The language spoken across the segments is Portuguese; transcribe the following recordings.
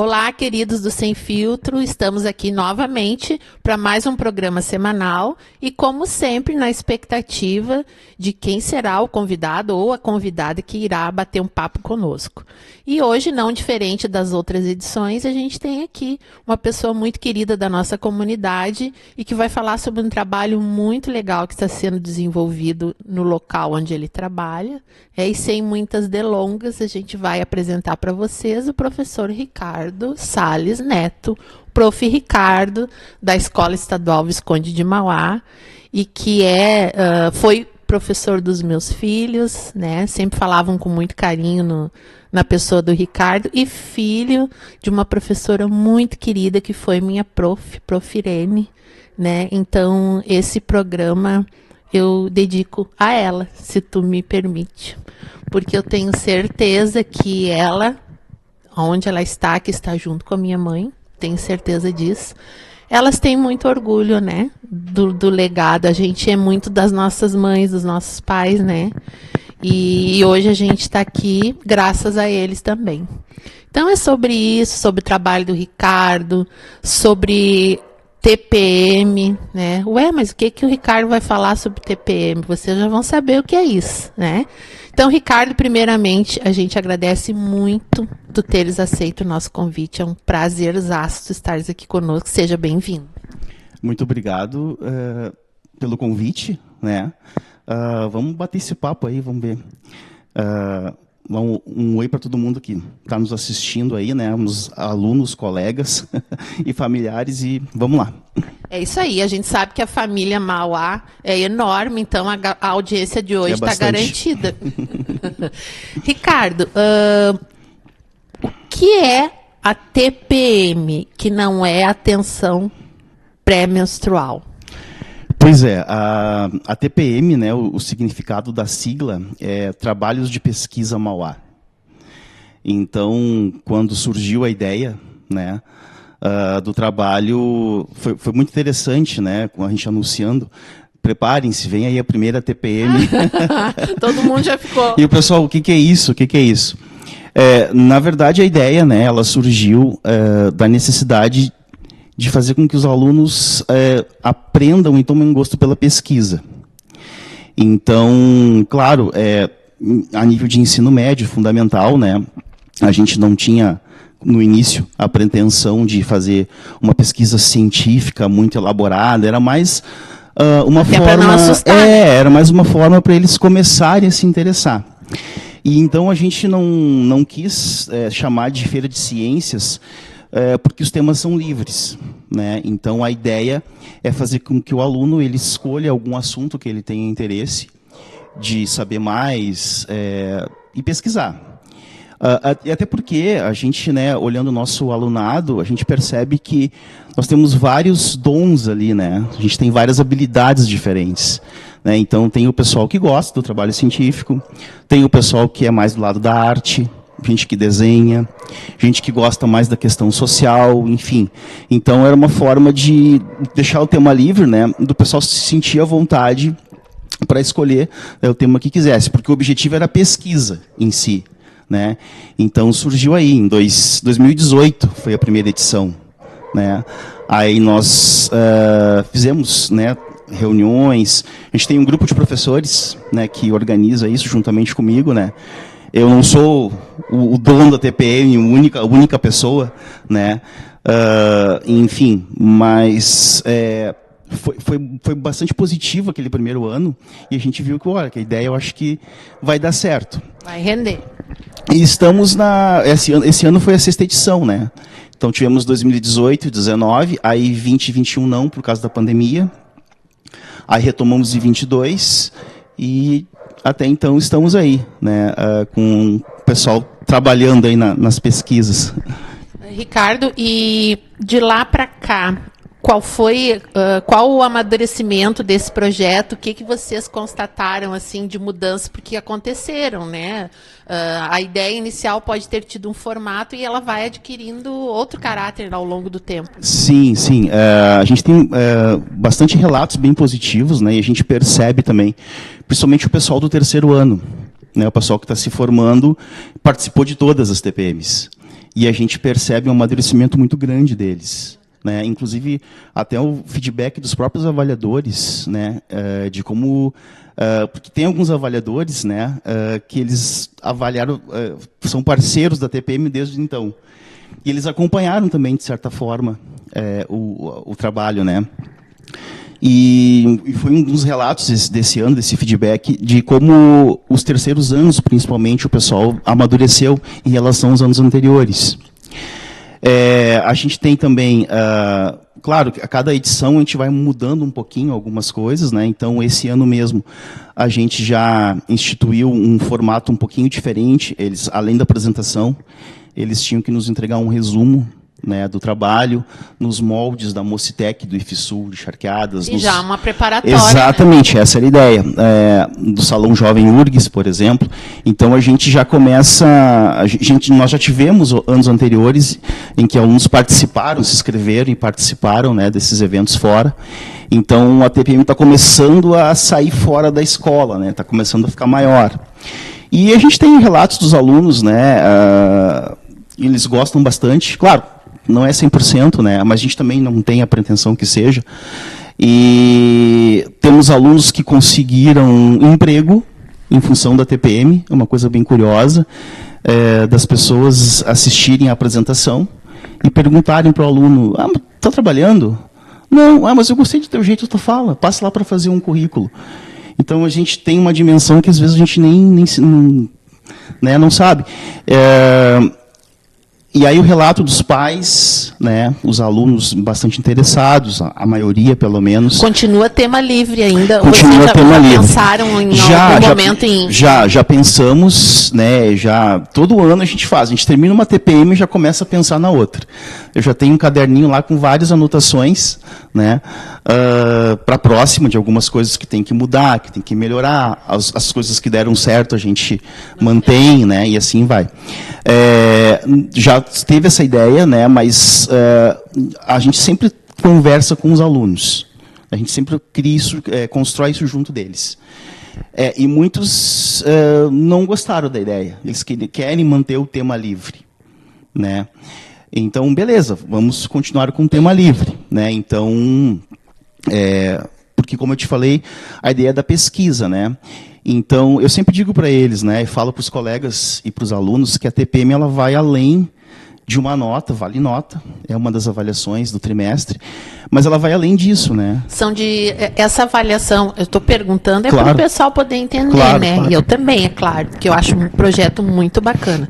Olá, queridos do Sem Filtro, estamos aqui novamente para mais um programa semanal e, como sempre, na expectativa de quem será o convidado ou a convidada que irá bater um papo conosco. E hoje, não diferente das outras edições, a gente tem aqui uma pessoa muito querida da nossa comunidade e que vai falar sobre um trabalho muito legal que está sendo desenvolvido no local onde ele trabalha. E sem muitas delongas, a gente vai apresentar para vocês o professor Ricardo Salles Neto, prof. Ricardo, da Escola Estadual Visconde de Mauá, e que foi professor dos meus filhos, né? Sempre falavam com muito carinho na pessoa do Ricardo, e filho de uma professora muito querida que foi minha prof. Irene, né? Então, esse programa eu dedico a ela, se tu me permite, porque eu tenho certeza que ela, onde ela está, que está junto com a minha mãe, tenho certeza disso, elas têm muito orgulho, né, do legado. A gente é muito das nossas mães, dos nossos pais, né, e hoje a gente está aqui graças a eles também. Então é sobre isso, sobre o trabalho do Ricardo, sobre TPM, né? Ué, mas o que o Ricardo vai falar sobre TPM? Vocês já vão saber o que é isso, né? Então, Ricardo, primeiramente, a gente agradece muito tu teres aceito o nosso convite. É um prazerzaço estares aqui conosco. Seja bem-vindo. Muito obrigado pelo convite, né? Vamos bater esse papo aí, vamos ver. Um oi para todo mundo que está nos assistindo aí, né? Os alunos, colegas e familiares, e vamos lá. É isso aí, a gente sabe que a família Mauá é enorme, então a audiência de hoje está garantida. Ricardo, o que é a TPM, que não é atenção pré-menstrual? Pois é, a TPM, né, o significado da sigla é Trabalhos de Pesquisa Mauá. Então, quando surgiu a ideia, né, do trabalho, foi muito interessante, né, com a gente anunciando, preparem-se, vem aí a primeira TPM. Todo mundo já ficou. E o pessoal, o que é isso? O que é isso? Na verdade, a ideia, né, ela surgiu da necessidade de fazer com que os alunos aprendam e tomem gosto pela pesquisa. Então, claro, a nível de ensino médio, fundamental, né, a gente não tinha, no início, a pretensão de fazer uma pesquisa científica muito elaborada, era mais uma até forma... para não assustar. Era mais uma forma para eles começarem a se interessar. E então a gente não quis chamar de feira de ciências, porque os temas são livres, né? Então a ideia é fazer com que o aluno ele escolha algum assunto que ele tenha interesse de saber mais e pesquisar. E até porque a gente, né, olhando o nosso alunado, a gente percebe que nós temos vários dons ali, né? A gente tem várias habilidades diferentes, né? Então tem o pessoal que gosta do trabalho científico, tem o pessoal que é mais do lado da arte, gente que desenha, gente que gosta mais da questão social, enfim. Então, era uma forma de deixar o tema livre, né, do pessoal se sentir à vontade para escolher o tema que quisesse, porque o objetivo era a pesquisa em si, né. Então, surgiu aí, em 2018, foi a primeira edição, né. Aí nós fizemos, né, reuniões, a gente tem um grupo de professores, né, que organiza isso juntamente comigo, né. Eu não sou o dono da TPM, a única pessoa, né? Enfim, mas foi bastante positivo aquele primeiro ano, e a gente viu que, olha, que a ideia eu acho que vai dar certo. Vai render. E estamos esse ano foi a 6ª edição, né? Então tivemos 2018, 19, aí 20 e 21 não, por causa da pandemia. Aí retomamos em 22 e até então estamos aí, né, com o pessoal trabalhando aí nas pesquisas. Ricardo, e de lá para cá, qual o amadurecimento desse projeto? O que vocês constataram assim de mudança? Porque aconteceram, né? A ideia inicial pode ter tido um formato e ela vai adquirindo outro caráter ao longo do tempo. Sim, sim. A gente tem bastante relatos bem positivos, né? E a gente percebe também, principalmente o pessoal do terceiro ano, né? O pessoal que está se formando participou de todas as TPMs. e a gente percebe um amadurecimento muito grande deles. Né? Inclusive, até o feedback dos próprios avaliadores, né? De como... porque tem alguns avaliadores, né? Que eles avaliaram, são parceiros da TPM desde então. E eles acompanharam também, de certa forma, o trabalho, né? E foi um dos relatos desse ano, desse feedback, de como os terceiros anos, principalmente, o pessoal amadureceu em relação aos anos anteriores. A gente tem também, claro, a cada edição a gente vai mudando um pouquinho algumas coisas, né? Então, esse ano mesmo, a gente já instituiu um formato um pouquinho diferente. Eles, além da apresentação, eles tinham que nos entregar um resumo, né, do trabalho, nos moldes da Mocitec, do IFSUL, de Charqueadas. E já uma preparatória. Exatamente, né? Essa era a ideia. Do Salão Jovem URGS, por exemplo. Então, a gente já começa... nós já tivemos anos anteriores em que alunos participaram, se inscreveram e participaram, né, desses eventos fora. Então, a TPM está começando a sair fora da escola, né? Está começando a ficar maior. E a gente tem relatos dos alunos, né? Eles gostam bastante. Claro, não é 100%, né? Mas a gente também não tem a pretensão que seja. E temos alunos que conseguiram emprego em função da TPM, é uma coisa bem curiosa, das pessoas assistirem à apresentação e perguntarem para o aluno, está trabalhando? Não, mas eu gostei do teu jeito de tu fala, passa lá para fazer um currículo. Então, a gente tem uma dimensão que às vezes a gente nem não sabe. E aí o relato dos pais, né, os alunos bastante interessados, a maioria pelo menos. Continua tema livre ainda? Continua vocês tema livre. Pensaram em algum momento em... Já pensamos, né, todo ano a gente termina uma TPM e já começa a pensar na outra. Eu já tenho um caderninho lá com várias anotações, né, para a próxima, de algumas coisas que tem que mudar, que tem que melhorar, as coisas que deram certo a gente mantém, né, e assim vai. Já teve essa ideia, né, mas a gente sempre conversa com os alunos. A gente sempre cria isso, constrói isso junto deles. E muitos não gostaram da ideia. Eles querem manter o tema livre, né? Então, beleza, vamos continuar com o tema livre, né? Então, porque como eu te falei, a ideia é da pesquisa, né? Então, eu sempre digo para eles, né, e falo para os colegas e para os alunos que a TPM ela vai além de uma nota, vale nota, é uma das avaliações do trimestre, mas ela vai além disso, né? Essa avaliação, eu estou perguntando, claro, para o pessoal poder entender, claro, né? Claro. E eu também, é claro, porque eu acho um projeto muito bacana.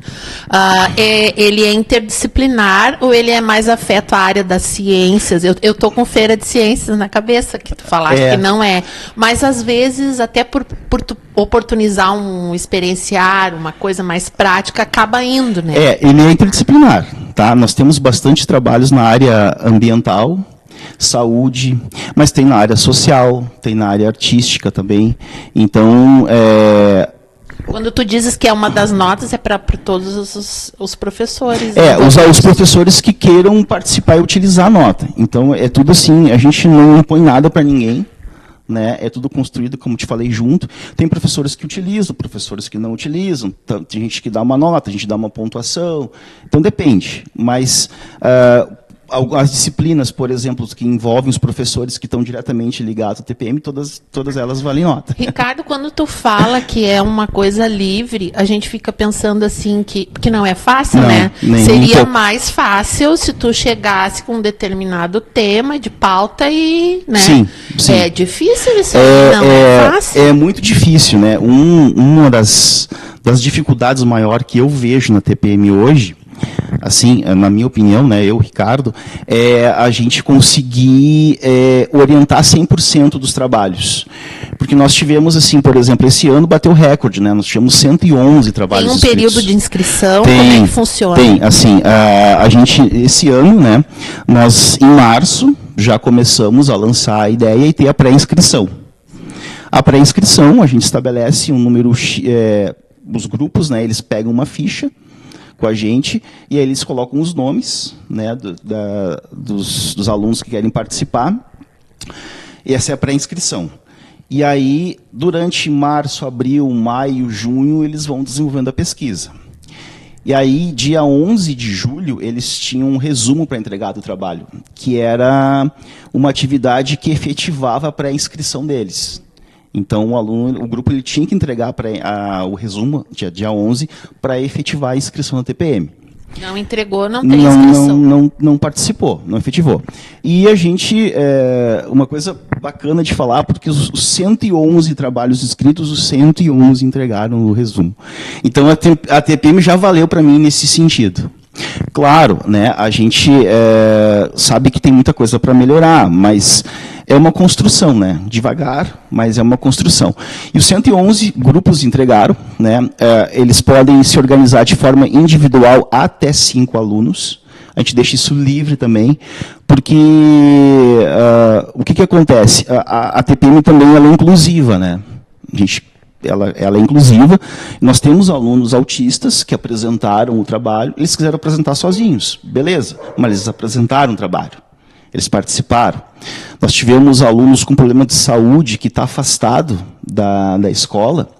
Ele é interdisciplinar ou ele é mais afeto à área das ciências? Eu estou com feira de ciências na cabeça, que tu falaste que não é. Mas, às vezes, até por tu oportunizar um experienciar, uma coisa mais prática, acaba indo, né? Ele é interdisciplinar, tá? Nós temos bastante trabalhos na área ambiental, saúde, mas tem na área social, tem na área artística também. Então, quando tu dizes que é uma das notas, é para todos os professores. Os professores que queiram participar e utilizar a nota. Então, é tudo assim, a gente não impõe nada para ninguém. Né? É tudo construído, como te falei, junto. Tem professores que utilizam, professores que não utilizam. Tem gente que dá uma nota, a gente dá uma pontuação. Então, depende. Mas as disciplinas, por exemplo, que envolvem os professores que estão diretamente ligados ao TPM, todas elas valem nota. Ricardo, quando tu fala que é uma coisa livre, a gente fica pensando assim que não é fácil, né? Seria mais fácil se tu chegasse com um determinado tema de pauta e, né? Sim. É difícil isso aí, não é fácil? É muito difícil, né? Uma das dificuldades maiores que eu vejo na TPM hoje, assim, na minha opinião, né, Ricardo, é a gente conseguir orientar 100% dos trabalhos. Porque nós tivemos, assim, por exemplo, esse ano bateu recorde, né? Nós tivemos 111 trabalhos inscritos. Tem um período de inscrição? Como é que funciona? Tem, assim, a gente, esse ano, né, nós, em março, já começamos a lançar a ideia e ter a pré-inscrição. A pré-inscrição, a gente estabelece um número, os grupos, né, eles pegam uma ficha com a gente, e aí eles colocam os nomes, né, dos alunos que querem participar, e essa é a pré-inscrição. E aí, durante março, abril, maio, junho, eles vão desenvolvendo a pesquisa. E aí, dia 11 de julho, eles tinham um resumo para entregar do trabalho, que era uma atividade que efetivava a pré-inscrição deles. Então, o grupo ele tinha que entregar o resumo, dia 11, para efetivar a inscrição na TPM. Não entregou, não tem inscrição. Não participou, não efetivou. E a gente, uma coisa bacana de falar, porque os 111 trabalhos escritos, os 111 entregaram o resumo. Então, a TPM já valeu para mim nesse sentido. Claro, né, a gente sabe que tem muita coisa para melhorar, mas é uma construção, né? Devagar, mas é uma construção. E os 111 grupos entregaram, né? Eles podem se organizar de forma individual até 5 alunos. A gente deixa isso livre também, porque o que acontece? A TPM também ela é inclusiva, né? Ela é inclusiva. Nós temos alunos autistas que apresentaram o trabalho, eles quiseram apresentar sozinhos, beleza, mas eles apresentaram o trabalho. Eles participaram. Nós tivemos alunos com problema de saúde que está afastado da escola,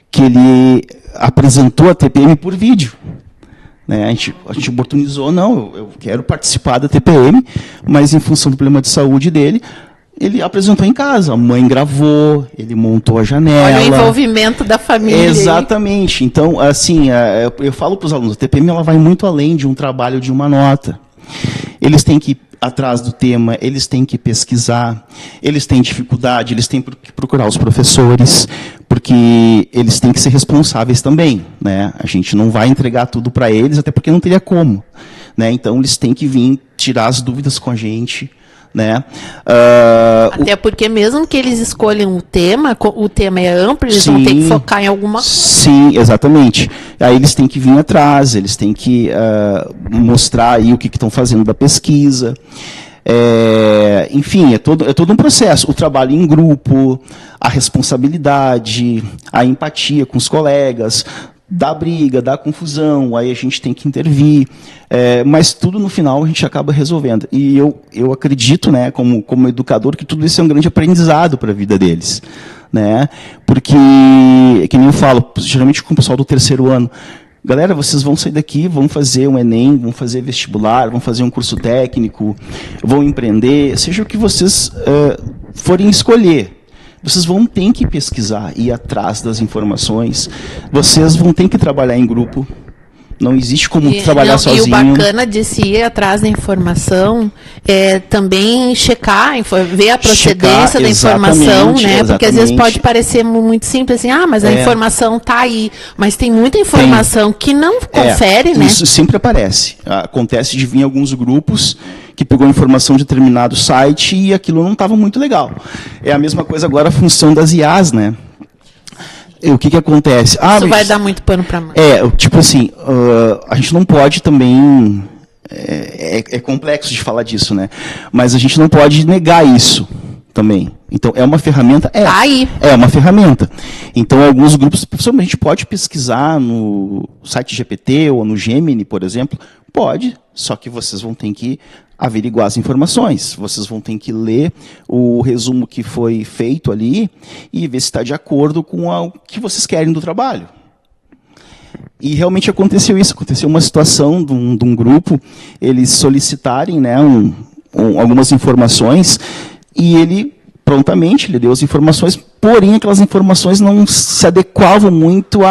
que ele apresentou a TPM por vídeo. Né? A gente oportunizou, não, eu quero participar da TPM, mas em função do problema de saúde dele, ele apresentou em casa. A mãe gravou, ele montou a janela. Olha o envolvimento da família. Exatamente. Então, assim, eu falo para os alunos, a TPM ela vai muito além de um trabalho de uma nota. Eles têm que ir atrás do tema, eles têm que pesquisar, eles têm dificuldade, eles têm que procurar os professores, porque eles têm que ser responsáveis também, né? A gente não vai entregar tudo para eles, até porque não teria como, né? Então, eles têm que vir tirar as dúvidas com a gente, né? Até porque mesmo que eles escolham o tema é amplo, eles vão ter que focar em alguma coisa. Sim, exatamente. Aí eles têm que vir atrás, eles têm que mostrar aí o que estão fazendo da pesquisa. Enfim, é todo um processo. O trabalho em grupo, a responsabilidade, a empatia com os colegas, dá briga, dá confusão, aí a gente tem que intervir, mas tudo no final a gente acaba resolvendo. E eu acredito, né, como educador, que tudo isso é um grande aprendizado para a vida deles. Né? Porque, que nem eu falo, geralmente com o pessoal do 3º ano, galera, vocês vão sair daqui, vão fazer um Enem, vão fazer vestibular, vão fazer um curso técnico, vão empreender, seja o que vocês forem escolher. Vocês vão ter que pesquisar, ir atrás das informações, vocês vão ter que trabalhar em grupo, não existe como trabalhar sozinho. E o bacana de se ir atrás da informação é também checar, ver a procedência da informação, né? Porque às vezes pode parecer muito simples, assim, mas a informação está aí, mas tem muita informação que não confere, né? Isso sempre aparece. Acontece de vir alguns grupos que pegou informação de determinado site e aquilo não estava muito legal. É a mesma coisa agora a função das IAs, né? O que acontece? Isso vai dar muito pano para manga. Tipo assim, a gente não pode também... É complexo de falar disso, né? Mas a gente não pode negar isso também. Então, é uma ferramenta? Tá aí. É uma ferramenta. Então, alguns grupos... A gente pode pesquisar no site GPT ou no Gemini, por exemplo. Pode, só que vocês vão ter que averiguar as informações. Vocês vão ter que ler o resumo que foi feito ali e ver se está de acordo com o que vocês querem do trabalho. E realmente aconteceu isso. Aconteceu uma situação de um grupo, eles solicitarem, né, algumas informações e ele prontamente ele deu as informações, porém aquelas informações não se adequavam muito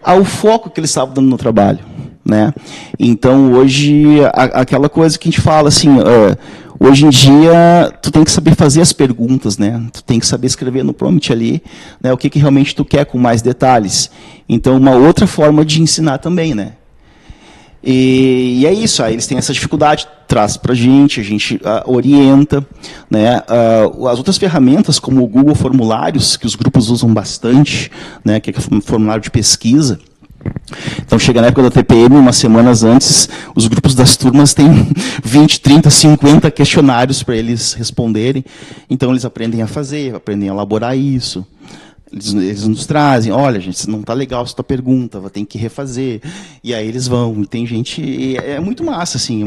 ao foco que eles estavam dando no trabalho. Né? Então, hoje, aquela coisa que a gente fala, assim, hoje em dia, tu tem que saber fazer as perguntas, né? Tu tem que saber escrever no prompt ali, né, o que realmente tu quer com mais detalhes. Então, uma outra forma de ensinar também, né? E é isso, aí eles têm essa dificuldade, traz para a gente orienta. Né? As outras ferramentas, como o Google Formulários, que os grupos usam bastante, né, que é um formulário de pesquisa. Então, chega na época da TPM, umas semanas antes, os grupos das turmas têm 20, 30, 50 questionários para eles responderem. Então, eles aprendem a fazer, aprendem a elaborar isso. Eles nos trazem, olha, gente, não está legal essa tua pergunta, vai ter que refazer. E aí eles vão. E tem gente... É muito massa, assim,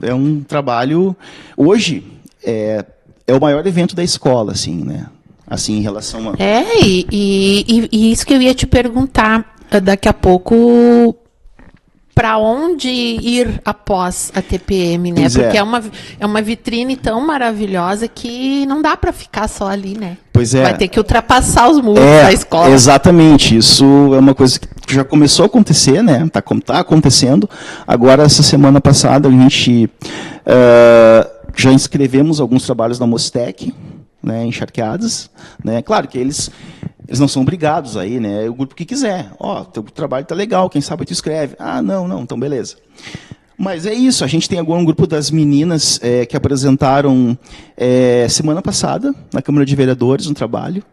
é um trabalho... Hoje, é o maior evento da escola, assim, né? Assim, em relação a... E isso que eu ia te perguntar. Daqui a pouco para onde ir após a TPM, né? Pois Porque é uma vitrine tão maravilhosa que não dá para ficar só ali, né? Pois é. Vai ter que ultrapassar os muros da escola. Exatamente. Isso é uma coisa que já começou a acontecer, né? Tá acontecendo. Agora, essa semana passada, a gente já inscrevemos alguns trabalhos na Mostec, né, encharqueadas, né? Claro que eles não são obrigados aí, né? É o grupo que quiser. Teu trabalho tá legal, quem sabe tu escreve. Não, então beleza. Mas é isso, a gente tem agora um grupo das meninas que apresentaram semana passada na Câmara de Vereadores um trabalho,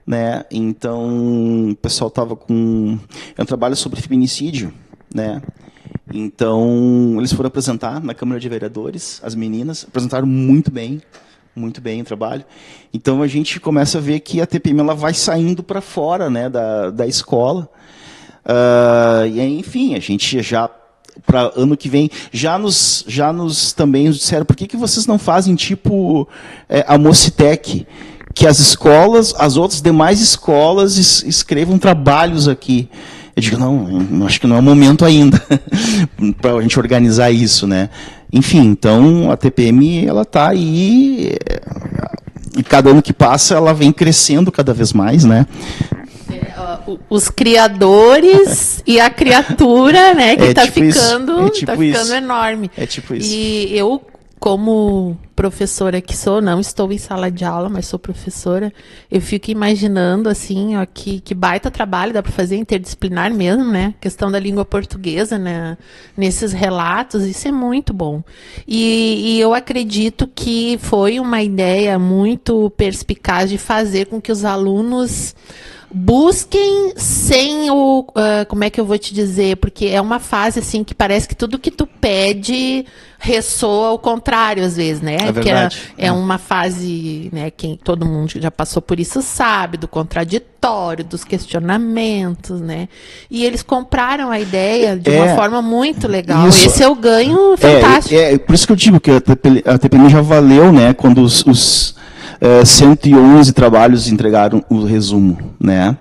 né? Então, o pessoal estava com um trabalho sobre feminicídio, né? Então, eles foram apresentar na Câmara de Vereadores, as meninas apresentaram muito bem o trabalho. Então, a gente começa a ver que a TPM ela vai saindo para fora, né, da escola. E aí, enfim, a gente já, para ano que vem, já nos também disseram, por que vocês não fazem tipo a Mocitec, que as outras demais escolas escrevam trabalhos aqui. Eu digo, não, acho que não é o momento ainda para a gente organizar isso, né? Enfim, então a TPM ela está aí e cada ano que passa ela vem crescendo cada vez mais, né? Os criadores e a criatura, né, que está tipo ficando, tipo tá ficando enorme. É tipo isso. E eu, como professora que sou, não estou em sala de aula, mas sou professora, eu fico imaginando, assim, ó, que baita trabalho dá para fazer interdisciplinar mesmo, né? Questão da língua portuguesa, né? Nesses relatos, isso é muito bom. E eu acredito que foi uma ideia muito perspicaz de fazer com que os alunos busquem sem o... como é que eu vou te dizer? Porque é uma fase, assim, que parece que tudo que tu pede ressoa ao contrário, às vezes, né? É verdade. Que é uma fase, né, todo mundo já passou por isso sabe, do contraditório, dos questionamentos, né? E eles compraram a ideia de uma forma muito legal. Isso. Esse é o ganho fantástico. Por isso que eu digo que a TPM já valeu, né, quando os 111 trabalhos entregaram o resumo, né?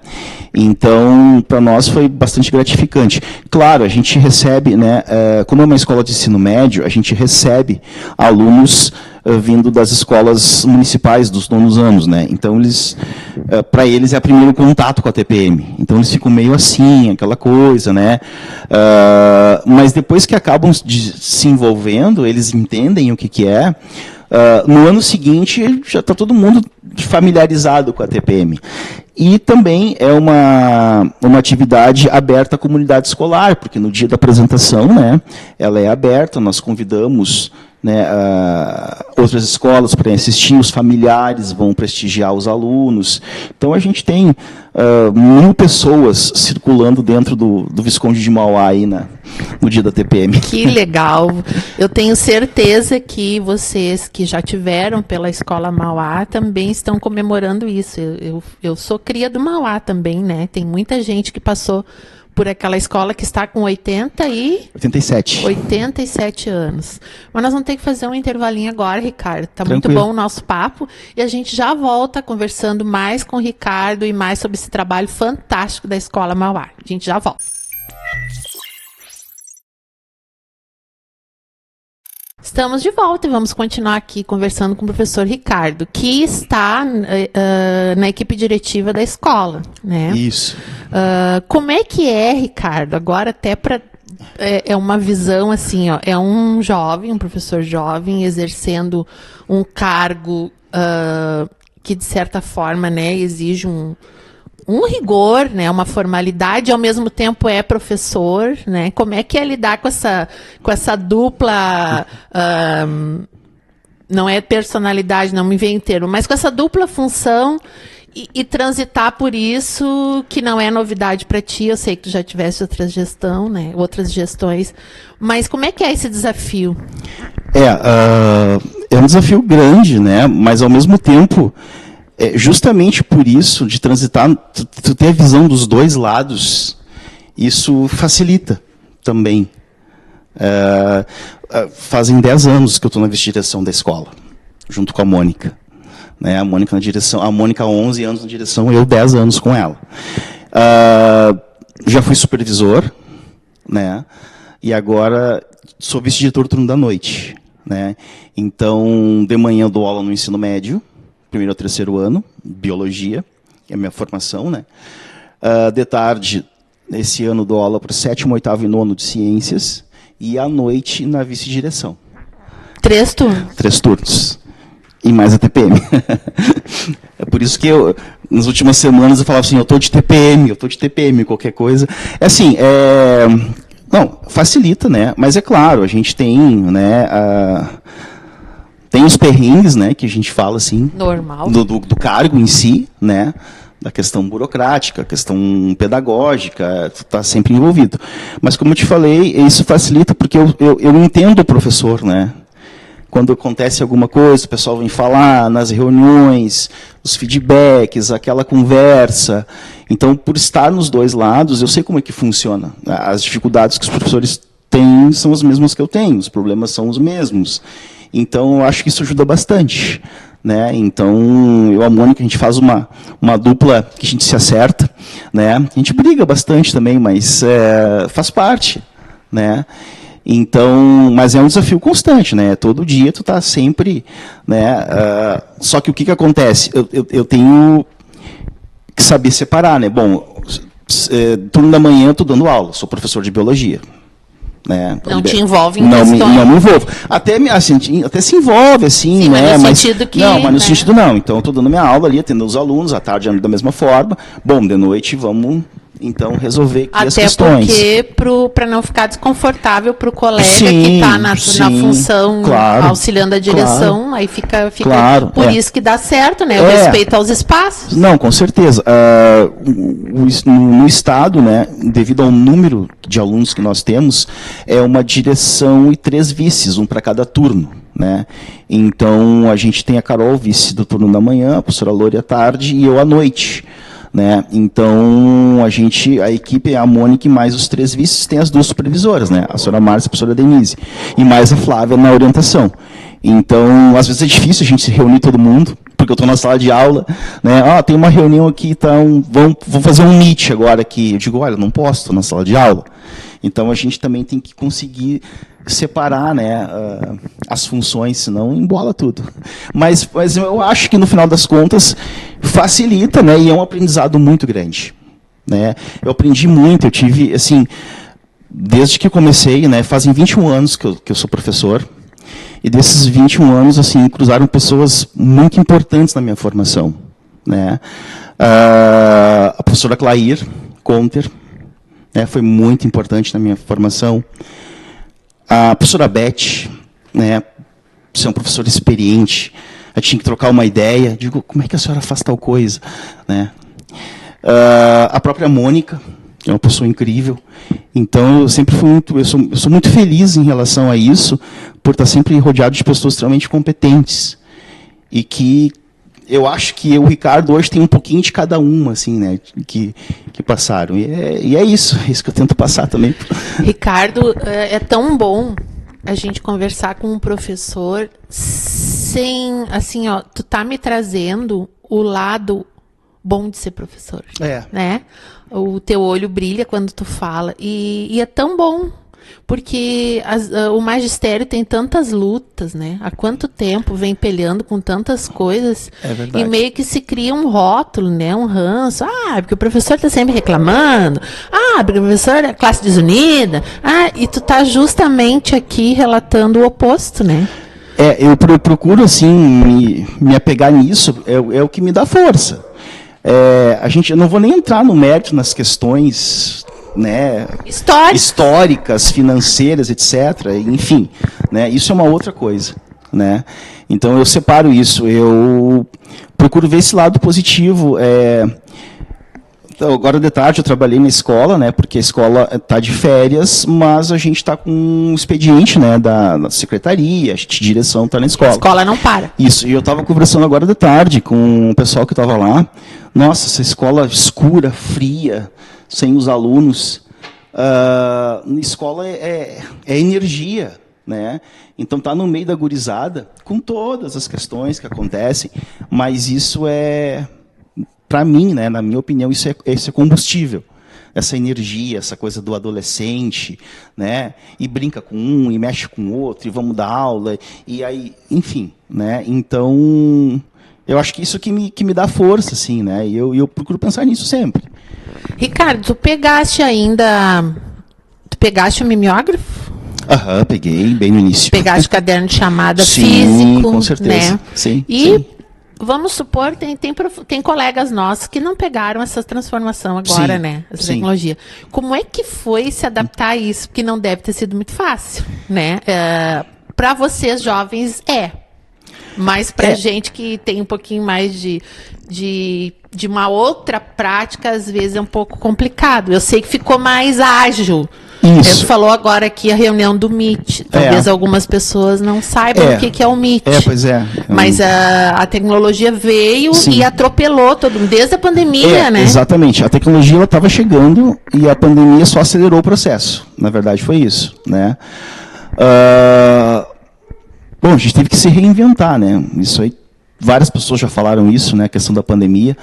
Então, para nós foi bastante gratificante. Claro, a gente recebe, né, como é uma escola de ensino médio, a gente recebe alunos vindo das escolas municipais dos nonos anos, né? Então, para eles é o primeiro contato com a TPM. Então, eles ficam meio assim, aquela coisa, né? Mas depois que acabam se envolvendo, eles entendem o que é. No ano seguinte, já está todo mundo familiarizado com a TPM. E também é uma atividade aberta à comunidade escolar, porque no dia da apresentação, né, ela é aberta, nós convidamos, né, outras escolas para assistir, os familiares vão prestigiar os alunos. Então, a gente tem 1.000 pessoas circulando dentro do Visconde de Mauá aí no dia da TPM. Que legal! Eu tenho certeza que vocês que já tiveram pela Escola Mauá também estão comemorando isso. Eu sou cria do Mauá também, né? Tem muita gente que passou por aquela escola que está com 87 anos. Mas nós vamos ter que fazer um intervalinho agora, Ricardo. Está muito bom o nosso papo. E a gente já volta conversando mais com o Ricardo e mais sobre esse trabalho fantástico da Escola Mauá. A gente já volta. Estamos de volta e vamos continuar aqui conversando com o professor Ricardo, que está na equipe diretiva da escola, né? Isso. Como é que é, Ricardo? Agora até para é uma visão assim, ó, é um professor jovem exercendo um cargo que de certa forma, né, exige um rigor, né, uma formalidade, ao mesmo tempo é professor, né? Como é que é lidar com essa dupla, não é personalidade, não me vem inteiro, mas com essa dupla função e transitar por isso, que não é novidade para ti, eu sei que tu já tivesse outras gestões, mas como é que é esse desafio? É um desafio grande, né, mas ao mesmo tempo, justamente por isso, de transitar, tu ter a visão dos dois lados, isso facilita também. Fazem 10 anos que eu estou na vice-direção da escola, junto com a Mônica. Né, a Mônica na direção, a Mônica 11 anos na direção, eu 10 anos com ela. Já fui supervisor, né? e agora sou vice-diretor do turno da noite, né? Então, de manhã eu dou aula no ensino médio, primeiro ao terceiro ano, biologia, que é a minha formação, né? De tarde, esse ano dou aula para o 7º, 8º e 9º de ciências, e à noite na vice-direção. 3 turnos? 3 turnos. E mais a TPM. É por isso que eu, nas últimas semanas, eu falava assim, eu estou de TPM, qualquer coisa. É assim, não, facilita, né? Mas é claro, a gente tem, né, tem os perrengues, né, que a gente fala assim, normal, do cargo em si, né, da questão burocrática, questão pedagógica, tu está sempre envolvido. Mas como eu te falei, isso facilita porque eu entendo o professor, né? Quando acontece alguma coisa, o pessoal vem falar nas reuniões, os feedbacks, aquela conversa. Então, por estar nos dois lados, eu sei como é que funciona. As dificuldades que os professores têm são as mesmas que eu tenho, os problemas são os mesmos. Então, eu acho que isso ajuda bastante, né? Então, eu e a Mônica, a gente faz uma dupla que a gente se acerta, né? A gente briga bastante também, mas faz parte, né? Então, mas é um desafio constante, né? Todo dia tu está sempre, né? Só que o que acontece? Eu tenho que saber separar, né? Bom, turno da manhã eu estou dando aula, sou professor de biologia. Né? Não te envolve em não me envolvo. Até se envolve, assim, sim, né? Mas no sentido que... Não, mas no sentido não. Então, eu estou dando minha aula ali, atendendo os alunos, à tarde da mesma forma. Bom, de noite vamos... Então, resolver aqui as questões. Até porque, para não ficar desconfortável para o colega sim, que está na função, claro, auxiliando a direção, claro, aí fica claro, por isso que dá certo, né? O respeito aos espaços. Não, com certeza. No Estado, né, devido ao número de alunos que nós temos, é uma direção e 3 vices, um para cada turno. Né? Então, a gente tem a Carol, vice do turno da manhã, a professora Lore à tarde e eu à noite. Né? Então, a equipe é a Mônica e mais os 3 vices, tem as 2 supervisoras, né? A senhora Márcia e a professora Denise, e mais a Flávia na orientação. Então, às vezes é difícil a gente se reunir todo mundo, porque eu estou na sala de aula, né? Tem uma reunião aqui, então, vamos fazer um meet agora aqui. Eu digo, olha, não posso, estou na sala de aula. Então, a gente também tem que conseguir separar, né, as funções, senão embola tudo. Mas eu acho que, no final das contas, facilita, né, e é um aprendizado muito grande. Né? Eu aprendi muito, eu tive, assim, desde que eu comecei, né, fazem 21 anos que eu sou professor, e desses 21 anos, assim, cruzaram pessoas muito importantes na minha formação. Né? A professora Clair Conter, né, foi muito importante na minha formação. A professora Beth, né, você é um professor experiente, a gente tinha que trocar uma ideia, digo, como é que a senhora faz tal coisa? Né? A própria Mônica, que é uma pessoa incrível, então eu sempre fui eu sou muito feliz em relação a isso, por estar sempre rodeado de pessoas extremamente competentes, e que eu acho que o Ricardo hoje tem um pouquinho de cada uma, assim, né, que passaram. E é isso que eu tento passar também. Ricardo, é tão bom a gente conversar com um professor sem, assim, ó, tu tá me trazendo o lado bom de ser professor. Né? O teu olho brilha quando tu fala. E é tão bom. Porque o magistério tem tantas lutas, né? Há quanto tempo vem peleando com tantas coisas, e meio que se cria um rótulo, né? Um ranço. Porque o professor está sempre reclamando. Porque o professor é classe desunida. E tu tá justamente aqui relatando o oposto, né? Eu procuro, assim, me apegar nisso, é o que me dá força. Eu não vou nem entrar no mérito nas questões, né, históricas, financeiras, etc. Enfim, né, isso é uma outra coisa. Né? Então, eu separo isso. Eu procuro ver esse lado positivo. Então, agora de tarde eu trabalhei na escola, né, porque a escola está de férias, mas a gente está com um expediente, né, da secretaria, a direção está na escola. A escola não para. Isso, e eu estava conversando agora de tarde com o pessoal que estava lá. Nossa, essa escola escura, fria, sem os alunos. Escola é energia, né? Então está no meio da gurizada, com todas as questões que acontecem, mas isso para mim, né, na minha opinião, isso é combustível. essa energia, essa coisa do adolescente, né? E brinca com um, e mexe com o outro, e vamos dar aula, e aí, enfim, né? Então, eu acho que isso que me dá força, assim, né? E eu procuro pensar nisso sempre. Ricardo, tu pegaste o mimeógrafo? Aham, peguei, bem no início. Pegaste caderno de chamada sim, físico, com certeza. né? Sim, e sim. Vamos supor, tem colegas nossos que não pegaram essa transformação agora, Sim, né? Essa sim. tecnologia. Como é que foi se adaptar a isso? Porque não deve ter sido muito fácil, né? Para vocês jovens, mas para gente que tem um pouquinho mais de uma outra prática, às vezes é um pouco complicado. Eu sei que ficou mais ágil. Isso. Você falou agora aqui a reunião do Meet. Talvez algumas pessoas não saibam o que é o Meet. Pois é. Mas a tecnologia veio Sim. e atropelou todo mundo, desde a pandemia, né? Exatamente. A tecnologia estava chegando e a pandemia só acelerou o processo. Na verdade, foi isso, né? Bom, a gente teve que se reinventar, né? Isso aí, várias pessoas já falaram isso, né? A questão da pandemia.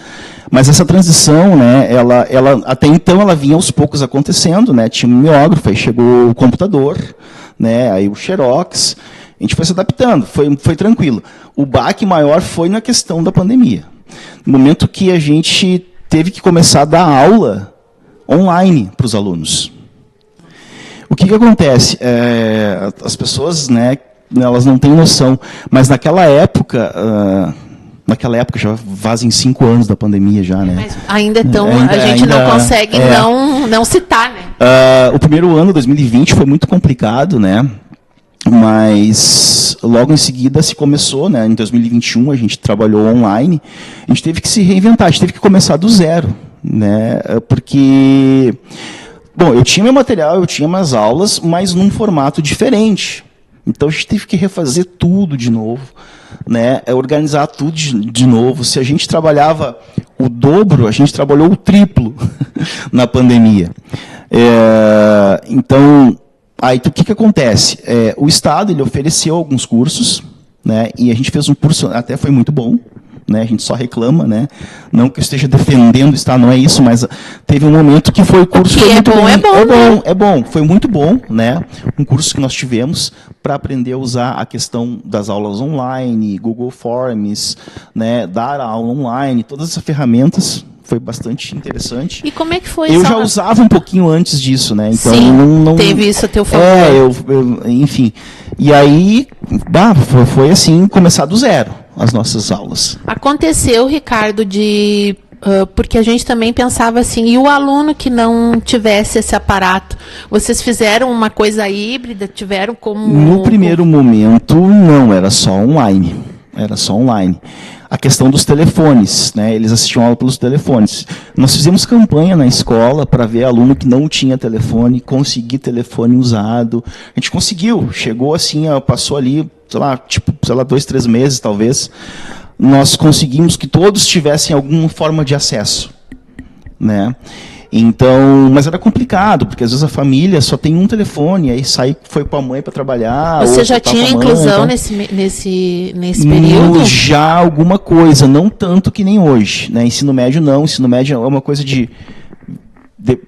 Mas essa transição, né? Ela até então ela vinha aos poucos acontecendo, né? Tinha um mimeógrafo, aí chegou o computador, né? Aí o Xerox. A gente foi se adaptando, foi tranquilo. O baque maior foi na questão da pandemia. No momento que a gente teve que começar a dar aula online para os alunos. O que acontece? As pessoas, né? Elas não têm noção, mas naquela época já fazem 5 anos da pandemia já, né? Mas ainda então a gente não consegue não citar, né? O primeiro ano, 2020, foi muito complicado, né? Mas logo em seguida se começou, né? Em 2021 a gente trabalhou online, a gente teve que se reinventar, a gente teve que começar do zero, né? Porque, bom, eu tinha meu material, eu tinha minhas aulas, mas num formato diferente. Então a gente teve que refazer tudo de novo, né? Organizar tudo de novo. Se a gente trabalhava o dobro, a gente trabalhou o triplo na pandemia. Então, aí o que acontece? O Estado ele ofereceu alguns cursos, né? E a gente fez um curso, até foi muito bom. Né, a gente só reclama, né? Não que eu esteja defendendo o Estado, não é isso, mas teve um momento que foi o curso foi muito bom. É bom, foi muito bom, né? Um curso que nós tivemos para aprender a usar a questão das aulas online, Google Forms, né? Dar a aula online, todas essas ferramentas. Foi bastante interessante. E como é que foi? Eu já usava um pouquinho antes disso, né? Então sim, não teve isso a teu favor. Enfim. E aí, foi assim, começar do zero as nossas aulas. Aconteceu, Ricardo, porque a gente também pensava assim, e o aluno que não tivesse esse aparato? Vocês fizeram uma coisa híbrida? Tiveram como... No primeiro momento, não, era só online. A questão dos telefones, né? Eles assistiam aula pelos telefones. Nós fizemos campanha na escola para ver aluno que não tinha telefone, conseguir telefone usado. A gente conseguiu, chegou assim, passou ali, sei lá, 2, 3 meses talvez. Nós conseguimos que todos tivessem alguma forma de acesso, né? Então, mas era complicado, porque às vezes a família só tem um telefone, aí foi com a mãe para trabalhar. Você já tinha inclusão nesse período? Já alguma coisa, não tanto que nem hoje. Né? Ensino médio não, ensino médio é uma coisa de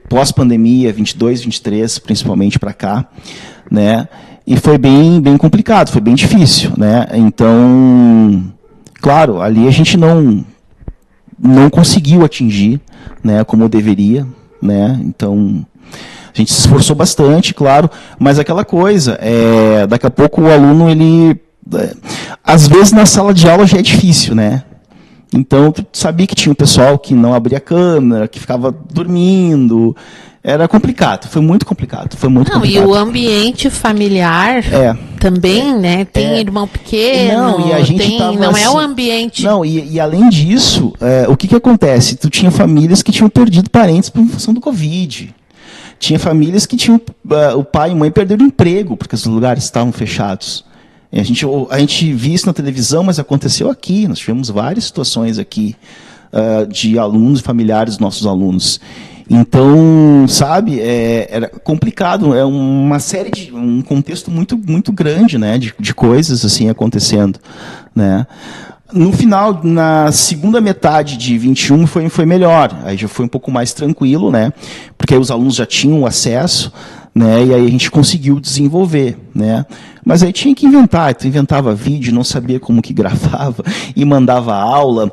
pós-pandemia, 22, 23, principalmente para cá. Né? E foi bem complicado, foi bem difícil. Né? Então, claro, ali a gente não conseguiu atingir, né, como deveria, né? Então a gente se esforçou bastante, claro, mas aquela coisa, daqui a pouco o aluno às vezes na sala de aula já é difícil, né? Então tu sabia que tinha um pessoal que não abria a câmera, que ficava dormindo. Era complicado, foi muito complicado. Complicado. E o ambiente familiar também, né? Tem irmão pequeno, não, e a gente não é o ambiente... Não, e além disso, o que acontece? Tu tinha famílias que tinham perdido parentes por função do Covid. Tinha famílias que tinham... o pai e a mãe perderam o emprego, porque os lugares estavam fechados. A gente viu isso na televisão, mas aconteceu aqui. Nós tivemos várias situações aqui de alunos e familiares dos nossos alunos. Então, sabe, era complicado, uma série um contexto muito, muito grande, né, de coisas assim acontecendo, né. No final, na segunda metade de 21 foi melhor, aí já foi um pouco mais tranquilo, né? Porque aí os alunos já tinham acesso, né? E aí a gente conseguiu desenvolver, né? Mas aí tinha que inventar, tu inventava vídeo, não sabia como que gravava e mandava aula.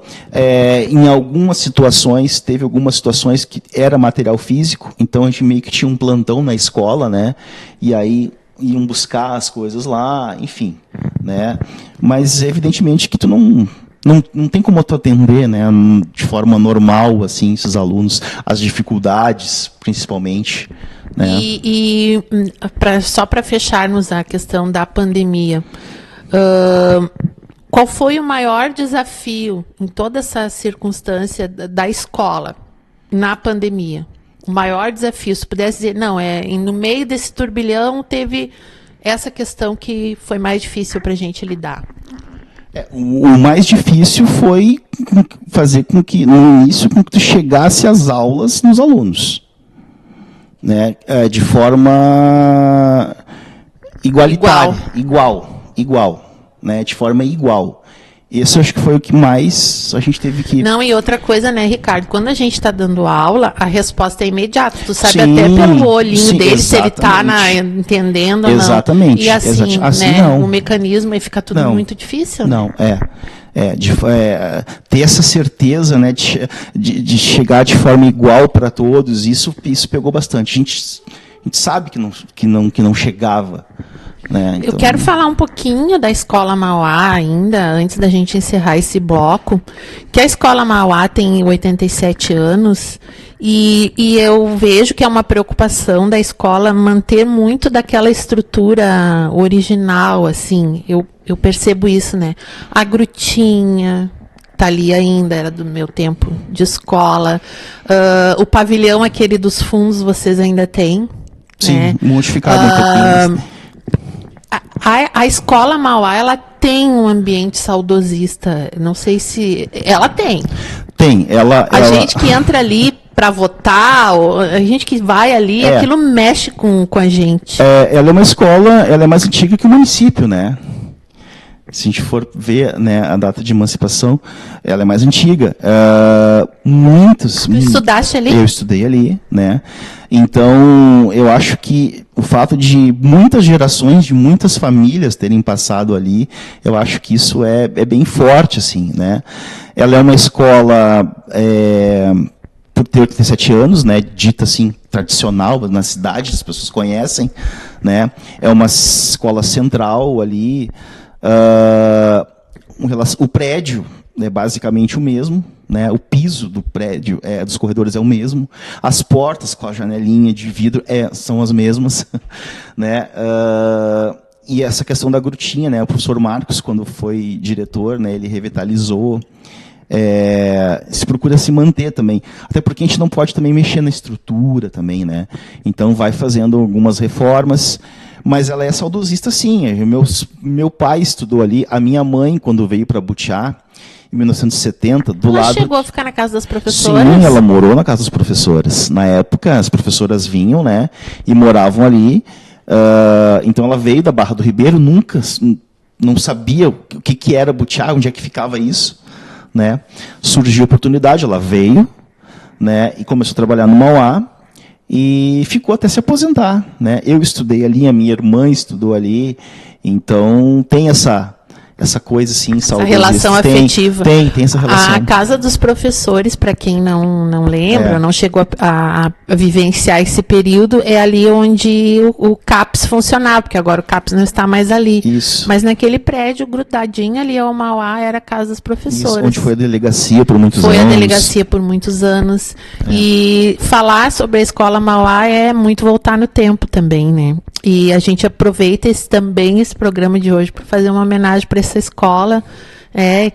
Em algumas situações, teve algumas situações que era material físico, então a gente meio que tinha um plantão na escola, né? E aí iam buscar as coisas lá, enfim, né? Mas evidentemente que tu não tem como tu atender, né, de forma normal, assim, esses alunos, as dificuldades, principalmente, né? Só para fecharmos a questão da pandemia, qual foi o maior desafio em toda essa circunstância da escola na pandemia? O maior desafio, se pudesse dizer, não, no meio desse turbilhão teve essa questão que foi mais difícil para a gente lidar. O mais difícil foi fazer com que, no início, com que tu chegasse às aulas nos alunos, né? De forma igualitária, igual, né? De forma igual. Esse acho que foi o que mais a gente teve que... Não, e outra coisa, né, Ricardo? Quando a gente está dando aula, a resposta é imediata. Tu sabe sim, até pelo olhinho dele, exatamente. Se ele está entendendo ou não. Exatamente. E assim, assim né, não. O mecanismo fica tudo muito difícil. Não, né? Ter essa certeza, né, de chegar de forma igual para todos, isso pegou bastante. A gente sabe que não chegava. Né? Então... Eu quero falar um pouquinho da Escola Mauá ainda, antes da gente encerrar esse bloco, que a Escola Mauá tem 87 anos e eu vejo que é uma preocupação da escola manter muito daquela estrutura original, assim, eu percebo isso, né? A grutinha tá ali ainda, era do meu tempo de escola, o pavilhão aquele dos fundos vocês ainda têm? Sim, né? modificado um pouquinho. A Escola Mauá, ela tem um ambiente saudosista. Não sei se... Ela tem. Tem. A gente que entra ali para votar, a gente que vai ali, aquilo mexe com a gente. Ela é uma escola, ela é mais antiga que o município, né? Se a gente for ver, né, a data de emancipação, ela é mais antiga. Tu estudaste ali? Eu estudei ali, né? Então, eu acho que o fato de muitas gerações, de muitas famílias terem passado ali, eu acho que isso é bem forte, assim, né? Ela é uma escola, por ter 87 anos, né, dita assim, tradicional na cidade, as pessoas conhecem, né? É uma escola central ali. O prédio é basicamente o mesmo, né? O piso do prédio, dos corredores é o mesmo, as portas com a janelinha de vidro são as mesmas, né? E essa questão da grutinha, né? O professor Marcos, quando foi diretor, né, ele revitalizou, se procura se manter também, até porque a gente não pode também mexer na estrutura também, né? Então vai fazendo algumas reformas. Mas ela é saudosista, sim. Meu pai estudou ali. A minha mãe, quando veio para Butiá, em 1970, ela chegou a ficar na casa das professoras? Sim, ela morou na casa das professoras. Na época, as professoras vinham, né, e moravam ali. Então, ela veio da Barra do Ribeiro, nunca, não sabia o que era Butiá, onde é que ficava isso, né? Surgiu a oportunidade, ela veio, né, e começou a trabalhar no Mauá. E ficou até se aposentar, né? Eu estudei ali, a minha irmã estudou ali, então tem essa coisa assim, essa relação afetiva. Tem essa relação. A casa dos professores, para quem não lembra, não chegou a vivenciar esse período, é ali onde o CAPS funcionava, porque agora o CAPS não está mais ali. Isso. Mas naquele prédio, grudadinho ali ao Mauá, era a casa dos professores. Isso, onde foi a delegacia por muitos anos. Foi a delegacia por muitos anos. E falar sobre a Escola Mauá é muito voltar no tempo também, né? E a gente aproveita também esse programa de hoje para fazer uma homenagem para essa escola,